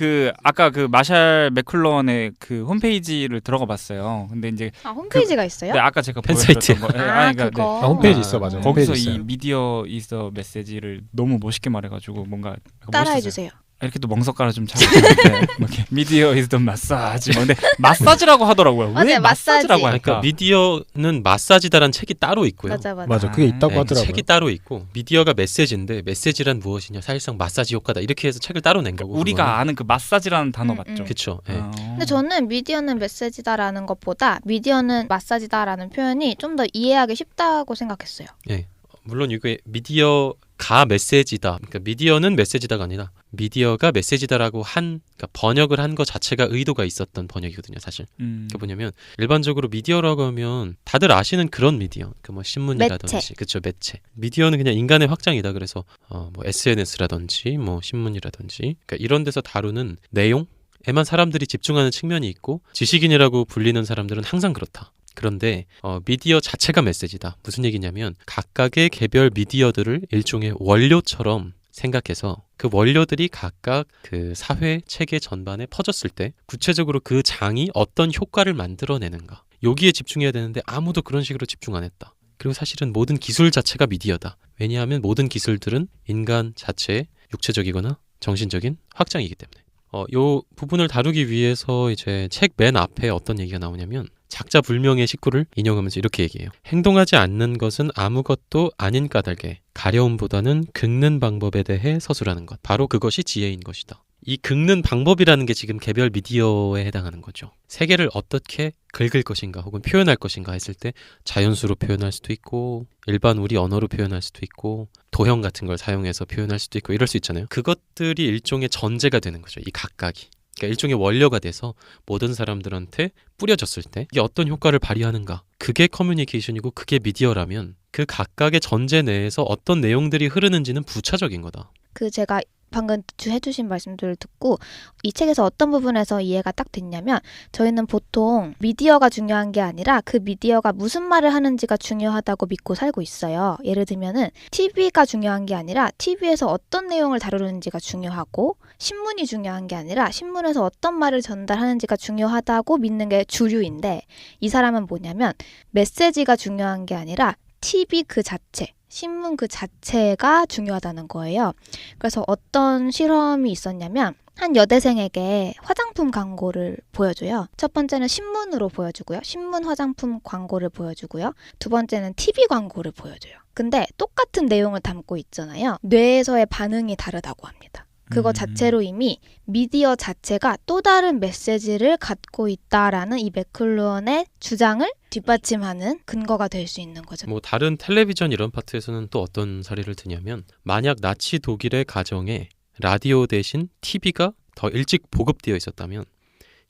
아까 마샬 맥클루언의 그 홈페이지를 들어가 봤어요. 근데 이제 홈페이지가 있어요? 네, 아까 제가 팬 사이트에. 보여드렸던 거. 그러니까 그거. 홈페이지 있어, 맞아. 거기서 홈페이지 이 있어요. 미디어 이서 메시지를 너무 멋있게 말해가지고 뭔가 따라해 멋있었어요. 주세요. 이렇게 또 멍석가라 좀 찾았는데 미디어 이즈 더 마사지. 근데 마사지라고 하더라고요. 왜 맞아요, 마사지라고 마사지. 할까? 그러니까 미디어는 마사지다라는 책이 따로 있고요. 맞아. 맞아, 그게 있다고 네, 하더라고요. 책이 따로 있고 미디어가 메시지인데 메시지란 무엇이냐? 사실상 마사지 효과다. 이렇게 해서 책을 따로 낸 거고. 우리가 아는 그 마사지라는 단어 맞죠? 그렇죠. 네. 근데 저는 미디어는 메시지다라는 것보다 미디어는 마사지다라는 표현이 좀 더 이해하기 쉽다고 생각했어요. 물론 이게 미디어가 메시지다. 그러니까 미디어는 메시지다가 아니라 미디어가 메시지다라고 그러니까 번역을 한 것 자체가 의도가 있었던 번역이거든요, 사실. 그게 뭐냐면 일반적으로 미디어라고 하면 다들 아시는 그런 미디어, 신문이라든지, 매체. 그렇죠, 매체. 미디어는 그냥 인간의 확장이다. 그래서 SNS라든지 신문이라든지, 그러니까 이런 데서 다루는 내용에만 사람들이 집중하는 측면이 있고 지식인이라고 불리는 사람들은 항상 그렇다. 그런데 미디어 자체가 메시지다. 무슨 얘기냐면 각각의 개별 미디어들을 일종의 원료처럼 생각해서 그 원료들이 각각 그 사회 체계 전반에 퍼졌을 때 구체적으로 그 장이 어떤 효과를 만들어내는가, 여기에 집중해야 되는데 아무도 그런 식으로 집중 안 했다. 그리고 사실은 모든 기술 자체가 미디어다. 왜냐하면 모든 기술들은 인간 자체의 육체적이거나 정신적인 확장이기 때문에. 요 부분을 다루기 위해서 이제 책 맨 앞에 어떤 얘기가 나오냐면 작자 불명의 식구를 인용하면서 이렇게 얘기해요. 행동하지 않는 것은 아무것도 아닌 까닭에 가려움보다는 긁는 방법에 대해 서술하는 것. 바로 그것이 지혜인 것이다. 이 긁는 방법이라는 게 지금 개별 미디어에 해당하는 거죠. 세계를 어떻게 긁을 것인가 혹은 표현할 것인가 했을 때 자연수로 표현할 수도 있고 일반 우리 언어로 표현할 수도 있고 도형 같은 걸 사용해서 표현할 수도 있고 이럴 수 있잖아요. 그것들이 일종의 전제가 되는 거죠. 이 각각이. 그러니까 일종의 원료가 돼서 모든 사람들한테 뿌려졌을 때 이게 어떤 효과를 발휘하는가. 그게 커뮤니케이션이고 그게 미디어라면 그 각각의 전제 내에서 어떤 내용들이 흐르는지는 부차적인 거다. 제가 방금 해주신 말씀들을 듣고 이 책에서 어떤 부분에서 이해가 딱 됐냐면 저희는 보통 미디어가 중요한 게 아니라 그 미디어가 무슨 말을 하는지가 중요하다고 믿고 살고 있어요. 예를 들면은 TV가 중요한 게 아니라 TV에서 어떤 내용을 다루는지가 중요하고 신문이 중요한 게 아니라 신문에서 어떤 말을 전달하는지가 중요하다고 믿는 게 주류인데 이 사람은 뭐냐면 메시지가 중요한 게 아니라 TV 그 자체, 신문 그 자체가 중요하다는 거예요. 그래서 어떤 실험이 있었냐면 한 여대생에게 화장품 광고를 보여줘요. 첫 번째는 신문으로 보여주고요. 신문 화장품 광고를 보여주고요. 두 번째는 TV 광고를 보여줘요. 근데 똑같은 내용을 담고 있잖아요. 뇌에서의 반응이 다르다고 합니다. 그거 자체로 이미 미디어 자체가 또 다른 메시지를 갖고 있다라는 이 맥클루언의 주장을 뒷받침하는 근거가 될 수 있는 거죠. 뭐 다른 텔레비전 이런 파트에서는 또 어떤 사례를 드냐면 만약 나치 독일의 가정에 라디오 대신 TV가 더 일찍 보급되어 있었다면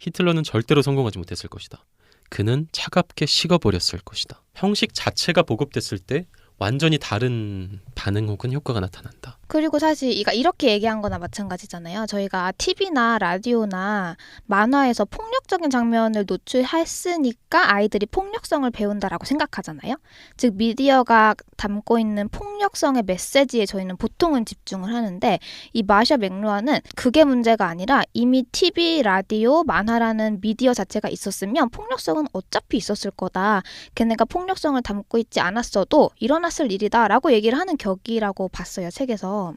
히틀러는 절대로 성공하지 못했을 것이다. 그는 차갑게 식어버렸을 것이다. 형식 자체가 보급됐을 때 완전히 다른 반응 혹은 효과가 나타난다. 그리고 사실 이렇게 얘기한 거나 마찬가지잖아요. 저희가 TV나 라디오나 만화에서 폭력적인 장면을 노출했으니까 아이들이 폭력성을 배운다라고 생각하잖아요. 즉 미디어가 담고 있는 폭력성의 메시지에 저희는 보통은 집중을 하는데 이 마샤 맥루아는 그게 문제가 아니라 이미 TV, 라디오, 만화라는 미디어 자체가 있었으면 폭력성은 어차피 있었을 거다. 걔네가 폭력성을 담고 있지 않았어도 일어났을 일이다라고 얘기를 하는 격이라고 봤어요. 책에서.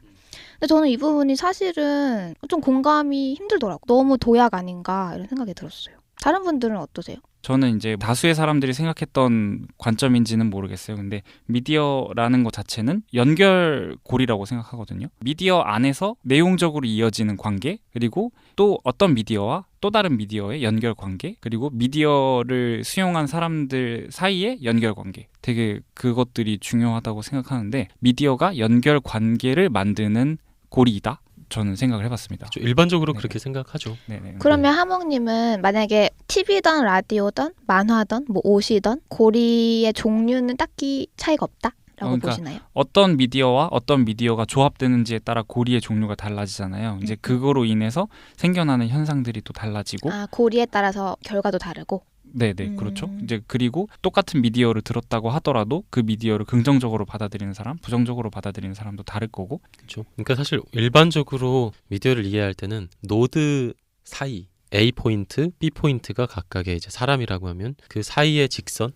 근데 저는 이 부분이 사실은 좀 공감이 힘들더라고요. 너무 도약 아닌가 이런 생각이 들었어요. 다른 분들은 어떠세요? 저는 이제 다수의 사람들이 생각했던 관점인지는 모르겠어요. 근데 미디어라는 것 자체는 연결고리라고 생각하거든요. 미디어 안에서 내용적으로 이어지는 관계, 그리고 또 어떤 미디어와 또 다른 미디어의 연결 관계, 그리고 미디어를 수용한 사람들 사이의 연결 관계. 되게 그것들이 중요하다고 생각하는데 미디어가 연결 관계를 만드는 고리이다. 저는 생각을 해봤습니다. 일반적으로 네네. 그렇게 생각하죠. 네네. 그러면 하몽님은 만약에 TV든 라디오든 만화든 뭐 옷이든 고리의 종류는 딱히 차이가 없다라고 그러니까 보시나요? 어떤 미디어와 어떤 미디어가 조합되는지에 따라 고리의 종류가 달라지잖아요. 이제 그거로 인해서 생겨나는 현상들이 또 달라지고 아, 고리에 따라서 결과도 다르고. 네네 그렇죠. 이제 그리고 똑같은 미디어를 들었다고 하더라도 그 미디어를 긍정적으로 받아들이는 사람, 부정적으로 받아들이는 사람도 다를 거고. 그렇죠. 그러니까 사실 일반적으로 미디어를 이해할 때는 노드 사이 A 포인트, B 포인트가 각각의 이제 사람이라고 하면 그 사이의 직선,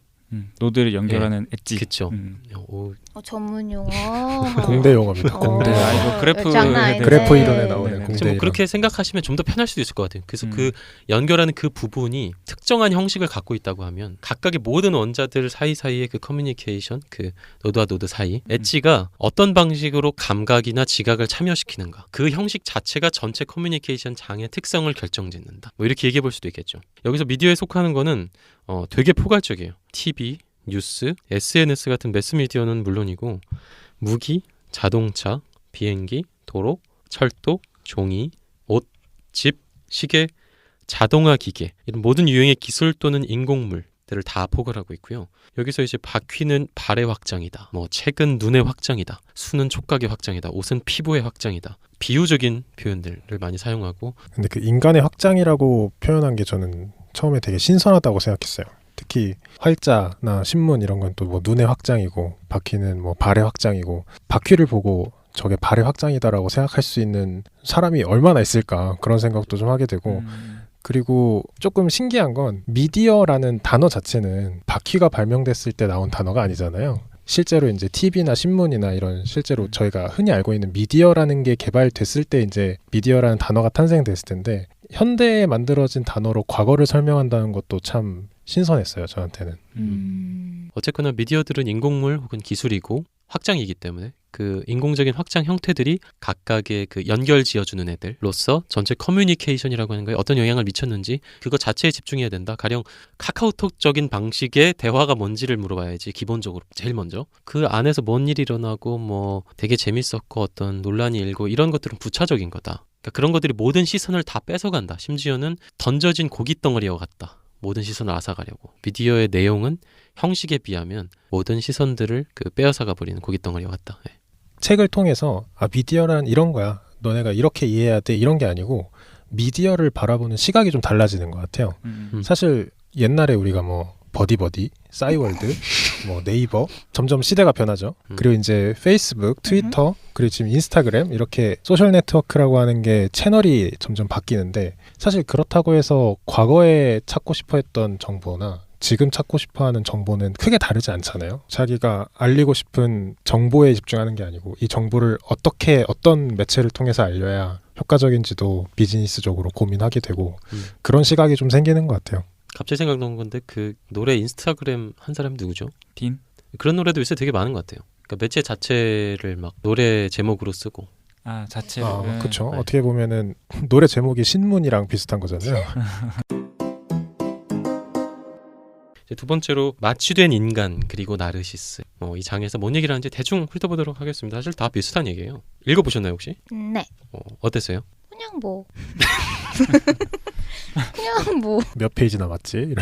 노드를 연결하는 엣지. 그렇죠. 전문 용어. 공대 용어입니다. 공대 네, 용어. 이거 그래프 장난 아니네. 그래프 이론에 나오는 네네. 공대 뭐 이론. 그렇게 생각하시면 좀 더 편할 수도 있을 것 같아요. 그래서 그 연결하는 그 부분이 특정한 형식을 갖고 있다고 하면 각각의 모든 원자들 사이사이의 그 커뮤니케이션, 그 노드와 노드 사이 엣지가 어떤 방식으로 감각이나 지각을 참여시키는가, 그 형식 자체가 전체 커뮤니케이션 장의 특성을 결정짓는다. 뭐 이렇게 얘기해 볼 수도 있겠죠. 여기서 미디어에 속하는 거는 되게 포괄적이에요. TV, 뉴스, SNS 같은 매스미디어는 물론이고 무기, 자동차, 비행기, 도로, 철도, 종이, 옷, 집, 시계, 자동화 기계 이런 모든 유형의 기술 또는 인공물들을 다 포괄하고 있고요. 여기서 이제 바퀴는 발의 확장이다. 뭐 책은 눈의 확장이다. 수는 촉각의 확장이다. 옷은 피부의 확장이다. 비유적인 표현들을 많이 사용하고. 근데 그 인간의 확장이라고 표현한 게 저는 처음에 되게 신선하다고 생각했어요. 특히 활자나 신문 이런 건 또 뭐 눈의 확장이고 바퀴는 뭐 발의 확장이고 바퀴를 보고 저게 발의 확장이다라고 생각할 수 있는 사람이 얼마나 있을까 그런 생각도 좀 하게 되고 그리고 조금 신기한 건 미디어라는 단어 자체는 바퀴가 발명됐을 때 나온 단어가 아니잖아요. 실제로 이제 TV나 신문이나 이런 실제로 저희가 흔히 알고 있는 미디어라는 게 개발됐을 때 이제 미디어라는 단어가 탄생됐을 텐데 현대에 만들어진 단어로 과거를 설명한다는 것도 참 신선했어요, 저한테는. 어쨌거나 미디어들은 인공물 혹은 기술이고 확장이기 때문에 그 인공적인 확장 형태들이 각각의 그 연결 지어주는 애들로서 전체 커뮤니케이션이라고 하는 거에 어떤 영향을 미쳤는지 그거 자체에 집중해야 된다. 가령 카카오톡적인 방식의 대화가 뭔지를 물어봐야지. 기본적으로 제일 먼저 그 안에서 뭔 일이 일어나고 뭐 되게 재밌었고 어떤 논란이 일고 이런 것들은 부차적인 거다. 그러니까 그런 것들이 모든 시선을 다 뺏어간다. 심지어는 던져진 고깃덩어리와 같다. 모든 시선을 앗아가려고. 미디어의 내용은 형식에 비하면 모든 시선들을 그 빼앗아가 버리는 고깃덩어리와 같다. 네. 책을 통해서 미디어란 이런 거야. 너네가 이렇게 이해해야 돼. 이런 게 아니고 미디어를 바라보는 시각이 좀 달라지는 것 같아요. 사실 옛날에 우리가 뭐 버디버디, 싸이월드, 뭐 네이버 점점 시대가 변하죠. 그리고 이제 페이스북, 트위터, 그리고 지금 인스타그램 이렇게 소셜 네트워크라고 하는 게 채널이 점점 바뀌는데 사실 그렇다고 해서 과거에 찾고 싶어 했던 정보나 지금 찾고 싶어하는 정보는 크게 다르지 않잖아요. 자기가 알리고 싶은 정보에 집중하는 게 아니고 이 정보를 어떻게 어떤 매체를 통해서 알려야 효과적인지도 비즈니스적으로 고민하게 되고 그런 시각이 좀 생기는 것 같아요. 갑자기 생각난 건데 그 노래 인스타그램 한 사람 누구죠? 딘? 그런 노래도 요새 되게 많은 것 같아요. 그러니까 매체 자체를 막 노래 제목으로 쓰고 자체를. 그렇죠. 네. 어떻게 보면은 노래 제목이 신문이랑 비슷한 거잖아요. 이제 두 번째로 마취된 인간 그리고 나르시스. 이 장에서 뭔 얘기를 하는지 대충 훑어보도록 하겠습니다. 사실 다 비슷한 얘기예요. 읽어보셨나요 혹시? 네. 어땠어요? 그냥 뭐 그냥 뭐 몇 페이지 남았지?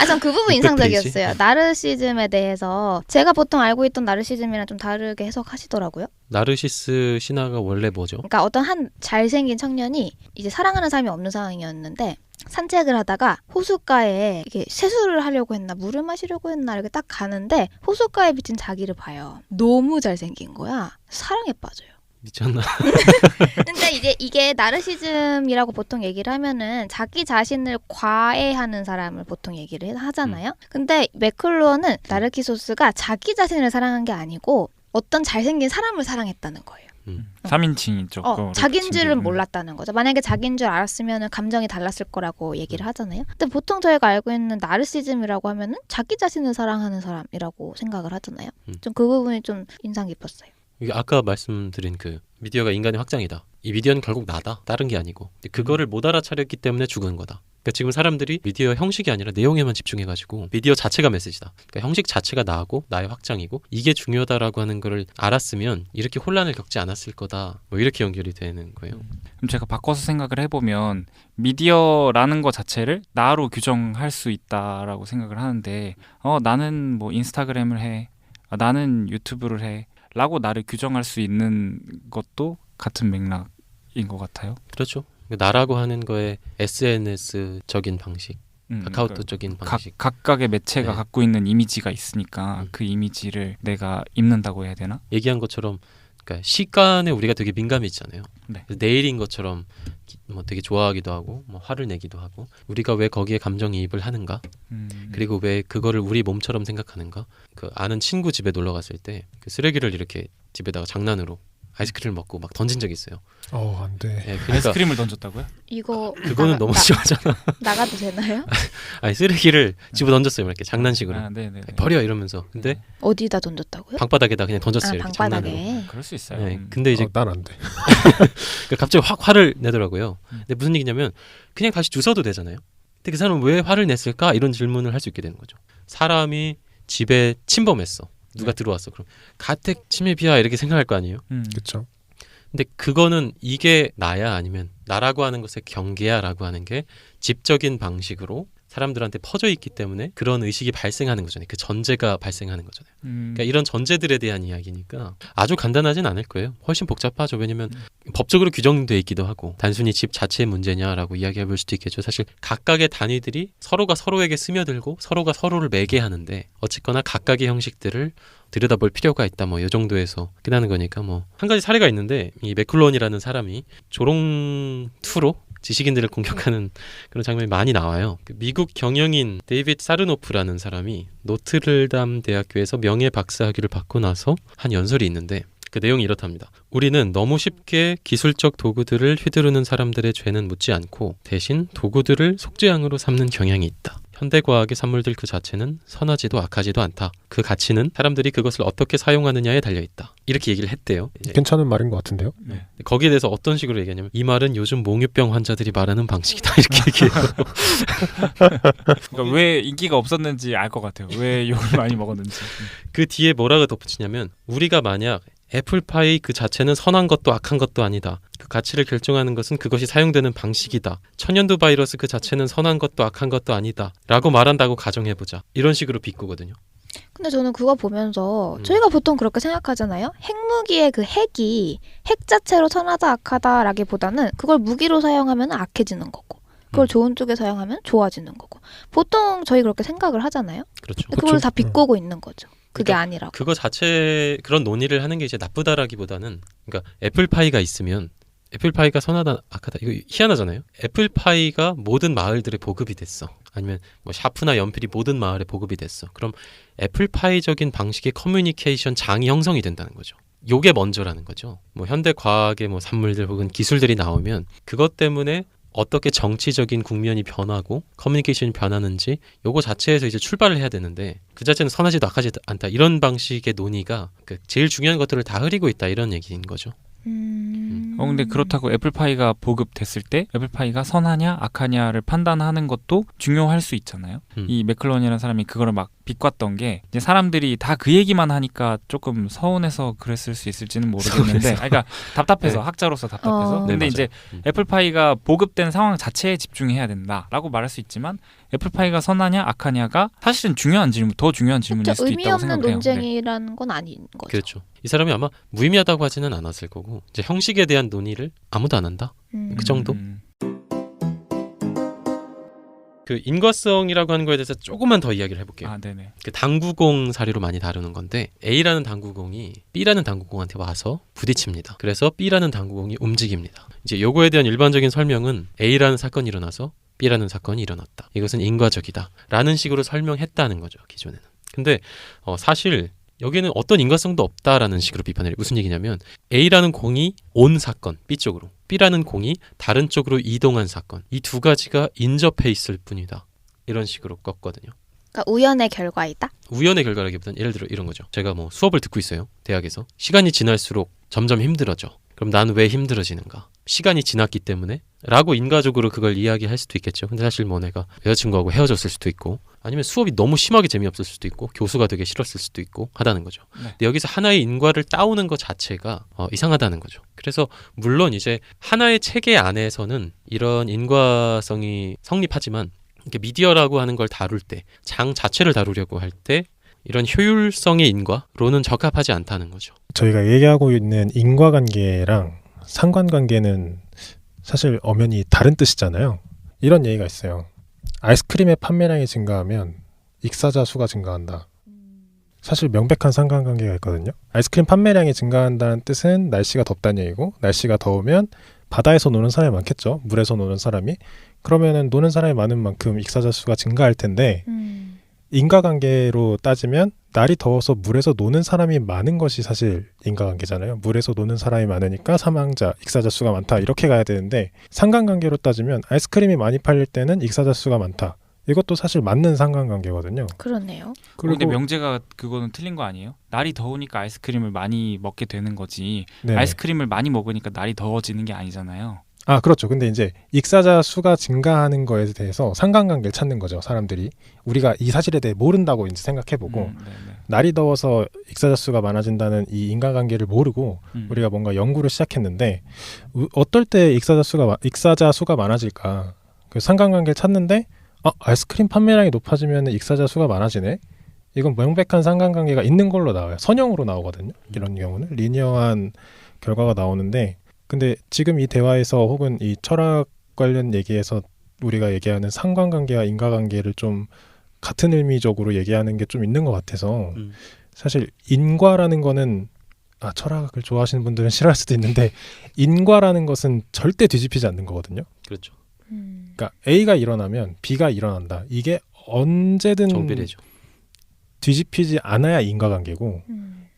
전 그 부분 600 인상적이었어요. 나르시즘에 대해서 제가 보통 알고 있던 나르시즘이랑 좀 다르게 해석하시더라고요. 나르시스 신화가 원래 뭐죠? 그러니까 어떤 한 잘생긴 청년이 이제 사랑하는 사람이 없는 상황이었는데 산책을 하다가 호숫가에 이게 세수를 하려고 했나 물을 마시려고 했나 이렇게 딱 가는데 호숫가에 비친 자기를 봐요. 너무 잘생긴 거야. 사랑에 빠져요. 미쳤나? 근데 이제 이게 나르시즘이라고 보통 얘기를 하면은 자기 자신을 과외하는 사람을 보통 얘기를 하잖아요. 근데 매클루어는 나르키소스가 자기 자신을 사랑한 게 아니고 어떤 잘생긴 사람을 사랑했다는 거예요. 3인칭이죠. 자기인 줄은 몰랐다는 거죠. 만약에 자기인 줄 알았으면 감정이 달랐을 거라고 얘기를 하잖아요. 근데 보통 저희가 알고 있는 나르시즘이라고 하면은 자기 자신을 사랑하는 사람이라고 생각을 하잖아요. 좀 그 부분이 좀 인상 깊었어요. 이게 아까 말씀드린 그 미디어가 인간의 확장이다. 이 미디어는 결국 나다. 다른 게 아니고. 근데 그거를 못 알아차렸기 때문에 죽은 거다. 그러니까 지금 사람들이 미디어 형식이 아니라 내용에만 집중해가지고 미디어 자체가 메시지다. 그러니까 형식 자체가 나고 나의 확장이고 이게 중요하다라고 하는 거를 알았으면 이렇게 혼란을 겪지 않았을 거다. 뭐 이렇게 연결이 되는 거예요. 그럼 제가 바꿔서 생각을 해보면 미디어라는 것 자체를 나로 규정할 수 있다라고 생각을 하는데 나는 뭐 인스타그램을 해. 나는 유튜브를 해. 라고 나를 규정할 수 있는 것도 같은 맥락인 것 같아요. 그렇죠. 나라고 하는 거에 SNS적인 방식, 카카오톡적인 방식. 각각의 매체가 네. 갖고 있는 이미지가 있으니까 그 이미지를 내가 입는다고 해야 되나? 얘기한 것처럼 그러니까 시간에 우리가 되게 민감해지잖아요. 네. 그래서 내일인 것처럼 뭐 되게 좋아하기도 하고 뭐 화를 내기도 하고 우리가 왜 거기에 감정이입을 하는가? 그리고 왜 그거를 우리 몸처럼 생각하는가? 그 아는 친구 집에 놀러 갔을 때 그 쓰레기를 이렇게 집에다가 장난으로 아이스크림을 먹고 막 던진 적이 있어요. 안 돼. 네, 그러니까 아이스크림을 던졌다고요? 이거 그거는 너무 심하잖아. 나가도 되나요? 아니 쓰레기를 집어 던졌어요. 이렇게 장난식으로. 네네. 버려 이러면서. 근데 어디다 던졌다고요? 방바닥에다 그냥 던졌어요. 이렇게 장난으로. 방바닥에. 그럴 수 있어요. 네, 근데 이제 난 안 돼. 그러니까 갑자기 확 화를 내더라고요. 근데 무슨 얘기냐면 그냥 다시 주워도 되잖아요. 근데 그 사람은 왜 화를 냈을까? 이런 질문을 할 수 있게 되는 거죠. 사람이 집에 침범했어. 누가 들어왔어. 그럼 가택 침입이야 이렇게 생각할 거 아니에요. 그렇죠. 근데 그거는 이게 나야 아니면 나라고 하는 것의 경계야라고 하는 게 집적인 방식으로 사람들한테 퍼져 있기 때문에 그런 의식이 발생하는 거잖아요. 그 전제가 발생하는 거잖아요. 그러니까 이런 전제들에 대한 이야기니까 아주 간단하진 않을 거예요. 훨씬 복잡하죠. 왜냐하면 법적으로 규정돼 있기도 하고 단순히 집 자체의 문제냐라고 이야기해 볼 수도 있겠죠. 사실 각각의 단위들이 서로가 서로에게 스며들고 서로가 서로를 매개 하는데 어쨌거나 각각의 형식들을 들여다볼 필요가 있다. 뭐 이 정도에서 끝나는 거니까 뭐 한 가지 사례가 있는데 이 맥클론이라는 사람이 조롱2로 지식인들을 공격하는 그런 장면이 많이 나와요. 미국 경영인 데이빗 사르노프라는 사람이 노트르담 대학교에서 명예 박사학위를 받고 나서 한 연설이 있는데 그 내용이 이렇답니다. 우리는 너무 쉽게 기술적 도구들을 휘두르는 사람들의 죄는 묻지 않고 대신 도구들을 속죄양으로 삼는 경향이 있다. 현대과학의 산물들 그 자체는 선하지도 악하지도 않다. 그 가치는 사람들이 그것을 어떻게 사용하느냐에 달려있다. 이렇게 얘기를 했대요. 괜찮은 말인 것 같은데요. 네. 거기에 대해서 어떤 식으로 얘기하냐면 이 말은 요즘 몽유병 환자들이 말하는 방식이다. 이렇게 얘기해요. 그러니까 왜 인기가 없었는지 알 것 같아요. 왜 욕을 많이 먹었는지. 그 뒤에 뭐라고 덧붙이냐면 우리가 만약 애플파이 그 자체는 선한 것도 악한 것도 아니다. 그 가치를 결정하는 것은 그것이 사용되는 방식이다. 천연두 바이러스 그 자체는 선한 것도 악한 것도 아니다. 라고 말한다고 가정해보자. 이런 식으로 비꼬거든요. 근데 저는 그거 보면서 저희가 보통 그렇게 생각하잖아요. 핵무기의 그 핵이 핵 자체로 선하다 악하다라기보다는 그걸 무기로 사용하면 악해지는 거고 그걸 좋은 쪽에 사용하면 좋아지는 거고 보통 저희 그렇게 생각을 하잖아요. 그렇죠. 그걸 다 비꼬고 있는 거죠. 그게 그러니까 아니라고. 그거 자체 그런 논의를 하는 게 이제 나쁘다라기보다는 그러니까 애플파이가 있으면 애플파이가 선하다 악하다 이거 희한하잖아요. 애플파이가 모든 마을들에 보급이 됐어. 아니면 뭐 샤프나 연필이 모든 마을에 보급이 됐어. 그럼 애플파이적인 방식의 커뮤니케이션 장이 형성이 된다는 거죠. 요게 먼저라는 거죠. 뭐 현대 과학의 뭐 산물들 혹은 기술들이 나오면 그것 때문에 어떻게 정치적인 국면이 변하고 커뮤니케이션이 변하는지 요거 자체에서 이제 출발을 해야 되는데 그 자체는 선하지도 악하지도 않다 이런 방식의 논의가 그 제일 중요한 것들을 다 흐리고 있다 이런 얘기인 거죠. 근데 그렇다고 애플파이가 보급됐을 때 애플파이가 선하냐 악하냐를 판단하는 것도 중요할 수 있잖아요. 이 맥클런이라는 사람이 그거를 막 비꼬았던 게 이제 사람들이 다 그 얘기만 하니까 조금 서운해서 그랬을 수 있을지는 모르겠는데 그러니까 답답해서 네. 학자로서 답답해서 어. 근데 네, 이제 맞아요. 애플파이가 보급된 상황 자체에 집중해야 된다라고 말할 수 있지만 애플파이가 선하냐 악하냐가 사실은 더 중요한 질문일 수도 의미 있다고 없는 생각해요. 네. 논쟁이라는 건 아닌 거죠. 그렇죠. 이 사람이 아마 무의미하다고 하지는 않았을 거고 이제 형식에 대한 논의를 아무도 안 한다. 그 정도? 그 인과성이라고 하는 거에 대해서 조금만 더 이야기를 해볼게요. 아, 네네. 그 당구공 사례로 많이 다루는 건데 A라는 당구공이 B라는 당구공한테 와서 부딪힙니다. 그래서 B라는 당구공이 움직입니다. 이제 요거에 대한 일반적인 설명은 A라는 사건이 일어나서 B라는 사건이 일어났다. 이것은 인과적이다. 라는 식으로 설명했다는 거죠. 기존에는. 근데 사실 여기는 어떤 인과성도 없다라는 식으로 비판을 해요. 무슨 얘기냐면 A라는 공이 온 사건 B 쪽으로 B라는 공이 다른 쪽으로 이동한 사건 이 두 가지가 인접해 있을 뿐이다. 이런 식으로 껐거든요. 그러니까 우연의 결과이다. 우연의 결과라기보다는 예를 들어 이런 거죠. 제가 뭐 수업을 듣고 있어요. 대학에서. 시간이 지날수록 점점 힘들어져. 그럼 난 왜 힘들어지는가? 시간이 지났기 때문에? 라고 인과적으로 그걸 이야기할 수도 있겠죠. 근데 사실 뭐 내가 여자친구하고 헤어졌을 수도 있고 아니면 수업이 너무 심하게 재미없을 수도 있고 교수가 되게 싫었을 수도 있고 하다는 거죠. 네. 근데 여기서 하나의 인과를 따오는 것 자체가 이상하다는 거죠. 그래서 물론 이제 하나의 체계 안에서는 이런 인과성이 성립하지만 이렇게 미디어라고 하는 걸 다룰 때 장 자체를 다루려고 할 때 이런 효율성의 인과로는 적합하지 않다는 거죠. 저희가 얘기하고 있는 인과관계랑 상관관계는 사실 엄연히 다른 뜻이잖아요. 이런 얘기가 있어요. 아이스크림의 판매량이 증가하면 익사자 수가 증가한다. 사실 명백한 상관관계가 있거든요. 아이스크림 판매량이 증가한다는 뜻은 날씨가 덥다는 얘기고 날씨가 더우면 바다에서 노는 사람이 많겠죠. 물에서 노는 사람이. 그러면은 노는 사람이 많은 만큼 익사자 수가 증가할 텐데 인과관계로 따지면 날이 더워서 물에서 노는 사람이 많은 것이 사실 인과관계잖아요. 물에서 노는 사람이 많으니까 사망자, 익사자 수가 많다 이렇게 가야 되는데 상관관계로 따지면 아이스크림이 많이 팔릴 때는 익사자 수가 많다. 이것도 사실 맞는 상관관계거든요. 그렇네요. 근데 그리고 명제가 그거는 틀린 거 아니에요? 날이 더우니까 아이스크림을 많이 먹게 되는 거지. 네. 아이스크림을 많이 먹으니까 날이 더워지는 게 아니잖아요. 아, 그렇죠. 근데 이제 익사자 수가 증가하는 거에 대해서 상관관계를 찾는 거죠. 사람들이 우리가 이 사실에 대해 모른다고 이제 생각해보고 네네. 날이 더워서 익사자 수가 많아진다는 이 인과관계를 모르고 우리가 뭔가 연구를 시작했는데 어떨 때 익사자 수가 많아질까? 그 상관관계를 찾는데 아이스크림 판매량이 높아지면 익사자 수가 많아지네. 이건 명백한 상관관계가 있는 걸로 나와요. 선형으로 나오거든요. 이런 경우는 리니어한 결과가 나오는데 근데 지금 이 대화에서 혹은 이 철학 관련 얘기에서 우리가 얘기하는 상관관계와 인과관계를 좀 같은 의미적으로 얘기하는 게 좀 있는 것 같아서 사실 인과라는 거는 철학을 좋아하시는 분들은 싫어할 수도 있는데 인과라는 것은 절대 뒤집히지 않는 거거든요. 그렇죠. 그러니까 A가 일어나면 B가 일어난다. 이게 언제든 정비례죠. 뒤집히지 않아야 인과관계고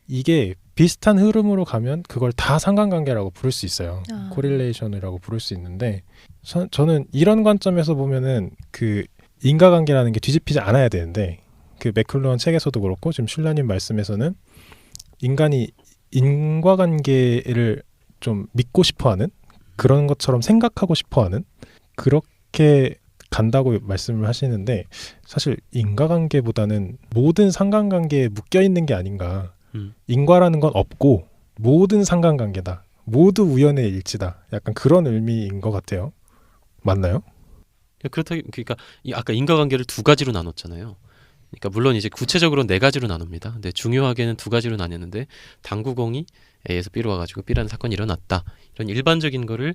이게 비슷한 흐름으로 가면 그걸 다 상관관계라고 부를 수 있어요. 코릴레이션이라고 부를 수 있는데 저는 이런 관점에서 보면은 그 인과관계라는 게 뒤집히지 않아야 되는데 그 맥클루언 책에서도 그렇고 지금 슐라님 말씀에서는 인간이 인과관계를 좀 믿고 싶어하는 그런 것처럼 생각하고 싶어하는 그렇게 간다고 말씀을 하시는데 사실 인과관계보다는 모든 상관관계에 묶여 있는 게 아닌가. 인과라는 건 없고 모든 상관관계다. 모두 우연의 일치다. 약간 그런 의미인 것 같아요. 맞나요? 그러니까 아까 인과관계를 두 가지로 나눴잖아요. 그러니까 물론 이제 구체적으로 네 가지로 나눕니다. 근데 중요하게는 두 가지로 나뉘었는데 당구공이 A에서 B로 와가지고 B라는 사건이 일어났다. 이런 일반적인 거를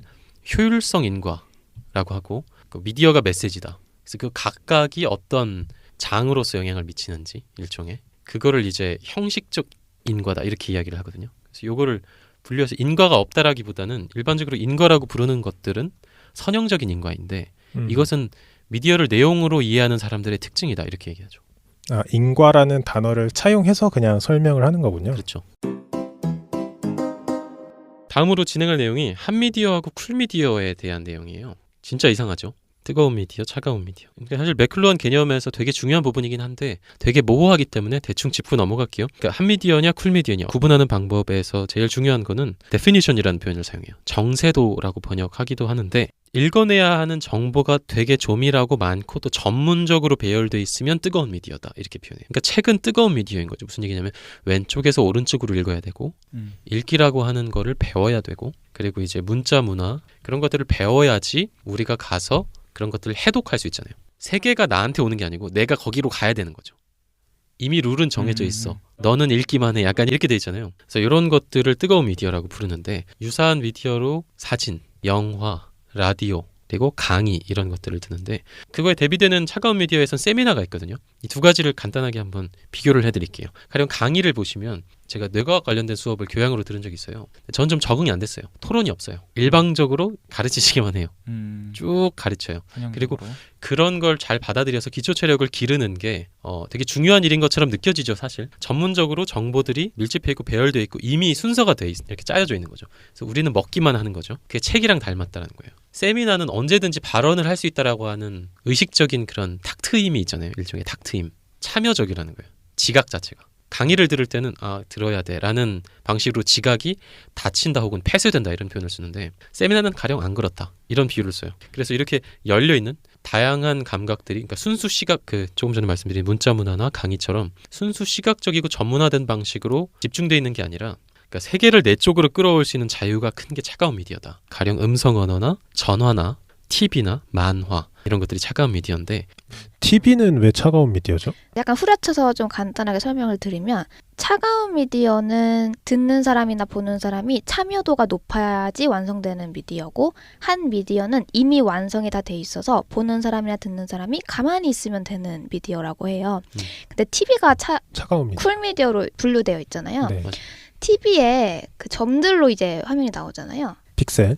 효율성 인과라고 하고 그 미디어가 메시지다. 그래서 그 각각이 어떤 장으로서 영향을 미치는지 일종의 그거를 이제 형식적 인과다 이렇게 이야기를 하거든요. 그래서 요거를 분류해서 인과가 없다라기보다는 일반적으로 인과라고 부르는 것들은 선형적인 인과인데 이것은 미디어를 내용으로 이해하는 사람들의 특징이다 이렇게 얘기하죠. 인과라는 단어를 차용해서 그냥 설명을 하는 거군요. 그렇죠. 다음으로 진행할 내용이 한미디어하고 쿨미디어에 대한 내용이에요. 진짜 이상하죠. 뜨거운 미디어, 차가운 미디어. 그러니까 사실 매클루한 개념에서 되게 중요한 부분이긴 한데 되게 모호하기 때문에 대충 짚고 넘어갈게요. 그러니까 한 미디어냐 쿨 미디어냐 구분하는 방법에서 제일 중요한 거는 definition이라는 표현을 사용해요. 정세도라고 번역하기도 하는데 읽어내야 하는 정보가 되게 조밀하고 많고 또 전문적으로 배열돼 있으면 뜨거운 미디어다 이렇게 표현해요. 그러니까 책은 뜨거운 미디어인 거죠. 무슨 얘기냐면 왼쪽에서 오른쪽으로 읽어야 되고 읽기라고 하는 거를 배워야 되고 그리고 이제 문자 문화 그런 것들을 배워야지 우리가 가서 그런 것들을 해독할 수 있잖아요. 세계가 나한테 오는 게 아니고 내가 거기로 가야 되는 거죠. 이미 룰은 정해져 있어. 너는 읽기만 해. 약간 이렇게 돼 있잖아요. 그래서 이런 것들을 뜨거운 미디어라고 부르는데 유사한 미디어로 사진, 영화, 라디오 그리고 강의 이런 것들을 드는데 그거에 대비되는 차가운 미디어에선 세미나가 있거든요. 이 두 가지를 간단하게 한번 비교를 해드릴게요. 가령 강의를 보시면 제가 뇌과학 관련된 수업을 교양으로 들은 적이 있어요. 전 좀 적응이 안 됐어요. 토론이 없어요. 일방적으로 가르치시기만 해요. 쭉 가르쳐요. 그리고 그런 걸 잘 받아들여서 기초 체력을 기르는 게 되게 중요한 일인 것처럼 느껴지죠. 사실 전문적으로 정보들이 밀집해 있고 배열되어 있고 이미 순서가 돼 이렇게 짜여져 있는 거죠. 그래서 우리는 먹기만 하는 거죠. 그게 책이랑 닮았다는 거예요. 세미나는 언제든지 발언을 할 수 있다라고 하는 의식적인 그런 탁 트임이 있잖아요. 일종의 탁 트임. 참여적이라는 거예요. 지각 자체가. 강의를 들을 때는 들어야 돼라는 방식으로 지각이 닫힌다 혹은 폐쇄된다 이런 표현을 쓰는데 세미나는 가령 안 그렇다 이런 비유를 써요. 그래서 이렇게 열려있는 다양한 감각들이 그러니까 순수 시각 조금 전에 말씀드린 문자 문화나 강의처럼 순수 시각적이고 전문화된 방식으로 집중되어 있는 게 아니라 그러니까 세계를 내 쪽으로 끌어올 수 있는 자유가 큰 게 차가운 미디어다. 가령 음성 언어나 전화나 TV나 만화 이런 것들이 차가운 미디어인데 TV는 왜 차가운 미디어죠? 약간 후려쳐서 좀 간단하게 설명을 드리면 차가운 미디어는 듣는 사람이나 보는 사람이 참여도가 높아야지 완성되는 미디어고 한 미디어는 이미 완성이 다 돼 있어서 보는 사람이나 듣는 사람이 가만히 있으면 되는 미디어라고 해요. 근데 TV가 차가운 미디어. 쿨 미디어로 분류되어 있잖아요. 네. TV에 그 점들로 이제 화면이 나오잖아요. 픽셀.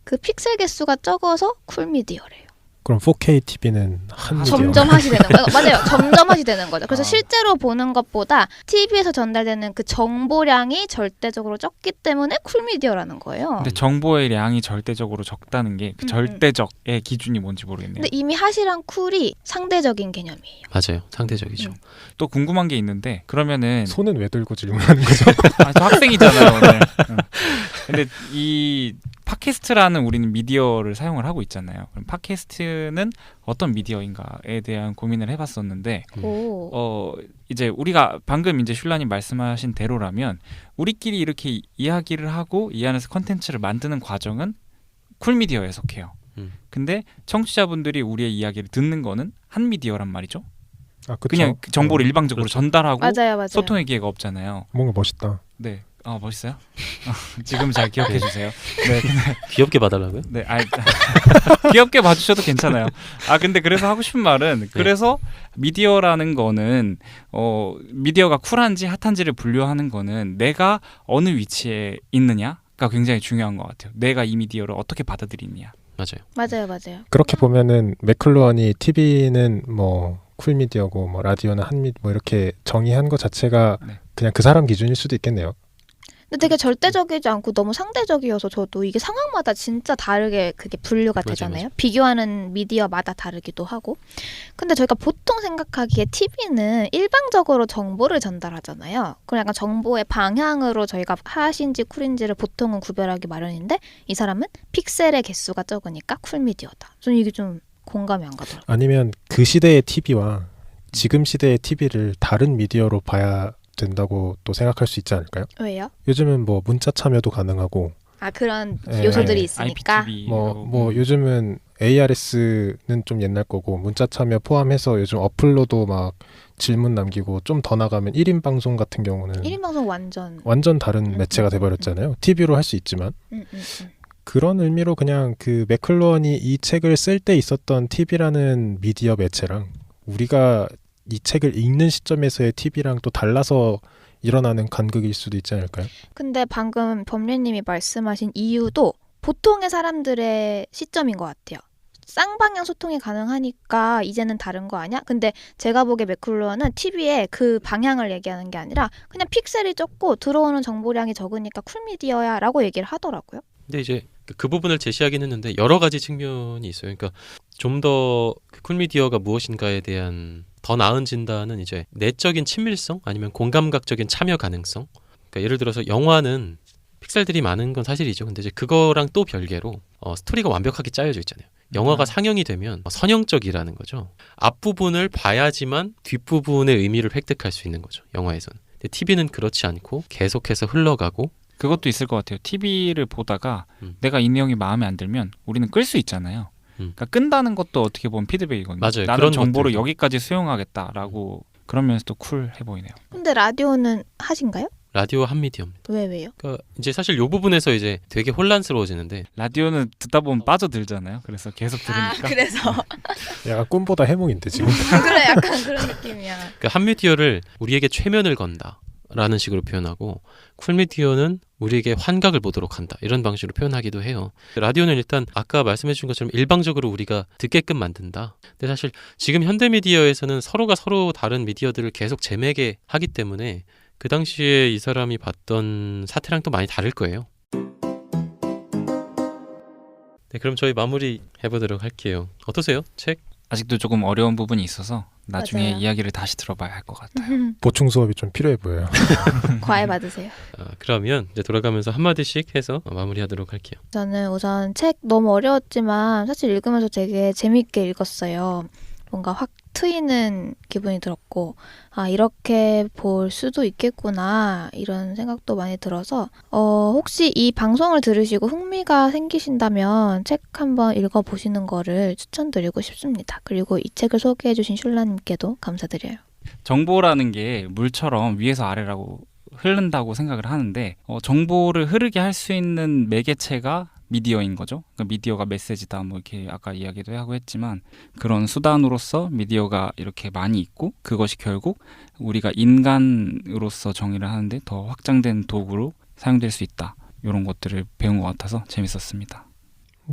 그 픽셀 개수가 적어서 쿨 미디어래요. 그럼 4K TV는 한 미디어. 점점 하시 되는 거예요. 맞아요. 점점 하시 되는 거죠. 그래서 실제로 보는 것보다 TV에서 전달되는 그 정보량이 절대적으로 적기 때문에 쿨미디어라는 거예요. 근데 정보의 양이 절대적으로 적다는 게 그 절대적의 기준이 뭔지 모르겠네요. 근데 이미 핫이랑 쿨이 상대적인 개념이에요. 맞아요. 상대적이죠. 또 궁금한 게 있는데 그러면은 손은 왜 들고 질문하는 거죠? 저 학생이잖아요 오늘. 근데 이 팟캐스트라는 우리는 미디어를 사용을 하고 있잖아요. 그럼 팟캐스트는 어떤 미디어인가에 대한 고민을 해봤었는데 이제 우리가 방금 이제 슐라님 말씀하신 대로라면 우리끼리 이렇게 이야기를 하고 이 안에서 컨텐츠를 만드는 과정은 쿨미디어에 속해요. 근데 청취자분들이 우리의 이야기를 듣는 거는 한 미디어란 말이죠. 아, 그쵸? 그냥 정보를 일방적으로 그렇죠. 전달하고 맞아요. 소통의 기회가 없잖아요. 뭔가 멋있다. 네. 멋있어요? 지금 잘 기억해 주세요. 네. 귀엽게 봐달라고요? 네. 귀엽게 봐주셔도 괜찮아요. 근데 그래서 하고 싶은 말은 그래서 미디어라는 거는 미디어가 쿨한지 핫한지를 분류하는 거는 내가 어느 위치에 있느냐가 굉장히 중요한 것 같아요. 내가 이 미디어를 어떻게 받아들이느냐. 맞아요. 그렇게 보면은 매클루언이 TV는 뭐 쿨미디어고 뭐 라디오는 뭐 이렇게 정의한 것 자체가 그냥 그 사람 기준일 수도 있겠네요. 근데 되게 절대적이지 않고 너무 상대적이어서 저도 이게 상황마다 진짜 다르게 그게 분류가 되잖아요. 비교하는 미디어마다 다르기도 하고. 근데 저희가 보통 생각하기에 TV는 일방적으로 정보를 전달하잖아요. 그럼 약간 정보의 방향으로 저희가 핫인지 쿨인지를 보통은 구별하기 마련인데 이 사람은 픽셀의 개수가 적으니까 쿨미디어다. 저는 이게 좀 공감이 안 가더라고요. 아니면 그 시대의 TV와 지금 시대의 TV를 다른 미디어로 봐야 된다고 또 생각할 수 있지 않을까요? 왜요? 요즘은 뭐 문자 참여도 가능하고 그런 요소들이 있으니까 IPTV 뭐 요즘은 ARS는 좀 옛날 거고 문자 참여 포함해서 요즘 어플로도 막 질문 남기고 좀 더 나가면 1인 방송 같은 경우는 1인 방송 완전 다른 매체가 돼버렸잖아요. TV로 할 수 있지만 그런 의미로 그냥 그 매클루언이 이 책을 쓸 때 있었던 TV라는 미디어 매체랑 우리가 이 책을 읽는 시점에서의 TV랑 또 달라서 일어나는 간극일 수도 있지 않을까요? 근데 방금 범례님이 말씀하신 이유도 보통의 사람들의 시점인 것 같아요. 쌍방향 소통이 가능하니까 이제는 다른 거 아니야? 근데 제가 보기에 매클루언은 TV에 그 방향을 얘기하는 게 아니라 그냥 픽셀이 적고 들어오는 정보량이 적으니까 쿨미디어야 라고 얘기를 하더라고요. 근데 이제 그 부분을 제시하긴 했는데 여러 가지 측면이 있어요. 그러니까 좀 더 쿨미디어가 무엇인가에 대한 더 나은 진단은 이제 내적인 친밀성 아니면 공감각적인 참여 가능성. 그러니까 예를 들어서 영화는 픽셀들이 많은 건 사실이죠. 근데 이제 그거랑 또 별개로 스토리가 완벽하게 짜여져 있잖아요. 영화가 상영이 되면 선형적이라는 거죠. 앞부분을 봐야지만 뒷부분의 의미를 획득할 수 있는 거죠. 영화에서는. 근데 TV는 그렇지 않고 계속해서 흘러가고 그것도 있을 것 같아요. TV를 보다가 음. 내가 이 내용이 마음에 안 들면 우리는 끌 수 있잖아요. 그러니까 끈다는 것도 어떻게 보면 피드백이거든요. 맞아요. 나는 그런 정보를 것들도. 여기까지 수용하겠다라고 그러면서도 쿨해 보이네요. 근데 라디오는 하신가요? 라디오 한 미디어입니다. 왜요? 그러니까 이제 사실 이 부분에서 이제 되게 혼란스러워지는데 라디오는 듣다 보면 빠져들잖아요. 그래서 계속 들으니까. 그래서 약간 꿈보다 해몽인데 지금. 그래 약간 그런 느낌이야. 그 한 미디어를 우리에게 최면을 건다라는 식으로 표현하고 쿨미디어는 우리에게 환각을 보도록 한다 이런 방식으로 표현하기도 해요. 라디오는 일단 아까 말씀해 주신 것처럼 일방적으로 우리가 듣게끔 만든다. 근데 사실 지금 현대 미디어에서는 서로가 서로 다른 미디어들을 계속 재매게 하기 때문에 그 당시에 이 사람이 봤던 사태랑 또 많이 다를 거예요. 네, 그럼 저희 마무리 해보도록 할게요. 어떠세요? 책? 아직도 조금 어려운 부분이 있어서 나중에 맞아요. 이야기를 다시 들어봐야 할 것 같아요. 보충 수업이 좀 필요해 보여요. 과외 받으세요. 그러면 이제 돌아가면서 한마디씩 해서 마무리하도록 할게요. 저는 우선 책 너무 어려웠지만 사실 읽으면서 되게 재밌게 읽었어요. 뭔가 확 트이는 기분이 들었고 이렇게 볼 수도 있겠구나 이런 생각도 많이 들어서 혹시 이 방송을 들으시고 흥미가 생기신다면 책 한번 읽어보시는 거를 추천드리고 싶습니다. 그리고 이 책을 소개해주신 슐라님께도 감사드려요. 정보라는 게 물처럼 위에서 아래라고 흐른다고 생각을 하는데 정보를 흐르게 할 수 있는 매개체가 미디어인 거죠. 그러니까 미디어가 메시지다 뭐 이렇게 아까 이야기도 하고 했지만 그런 수단으로서 미디어가 이렇게 많이 있고 그것이 결국 우리가 인간으로서 정의를 하는데 더 확장된 도구로 사용될 수 있다. 이런 것들을 배운 것 같아서 재밌었습니다.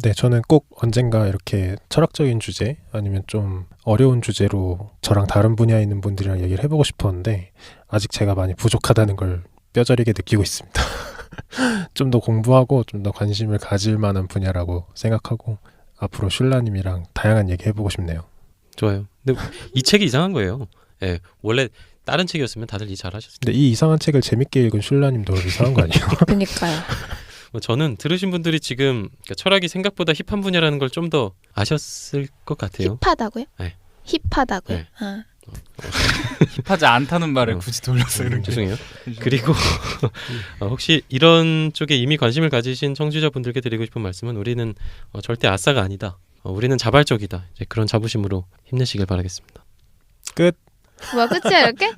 네, 저는 꼭 언젠가 이렇게 철학적인 주제 아니면 좀 어려운 주제로 저랑 다른 분야에 있는 분들이랑 얘기를 해보고 싶었는데 아직 제가 많이 부족하다는 걸 뼈저리게 느끼고 있습니다. 좀 더 공부하고 좀 더 관심을 가질 만한 분야라고 생각하고 앞으로 슐라님이랑 다양한 얘기 해보고 싶네요. 좋아요. 근데 이 책이 이상한 거예요. 예, 원래 다른 책이었으면 다들 이 잘하셨어요. 근데 이 이상한 책을 재밌게 읽은 슐라님도 이상한 거 아니에요? 그니까요. 저는 들으신 분들이 지금 그러니까 철학이 생각보다 힙한 분야라는 걸 좀 더 아셨을 것 같아요. 힙하다고요? 네. 힙하다고요? 네. 힙하지 않다는 말을 굳이 돌려서 이렇게. 죄송해요. 그리고 혹시 이런 쪽에 이미 관심을 가지신 청취자분들께 드리고 싶은 말씀은 우리는 절대 아싸가 아니다. 우리는 자발적이다. 이제 그런 자부심으로 힘내시길 바라겠습니다. 끝. 뭐야 끝이야 이렇게?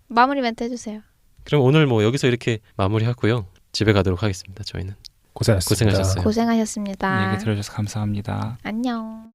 마무리 멘트 해주세요. 그럼 오늘 뭐 여기서 이렇게 마무리하고요. 집에 가도록 하겠습니다. 저희는 고생하셨습니다. 고생하셨어요. 고생하셨습니다. 얘기 들어주셔서 감사합니다. 안녕.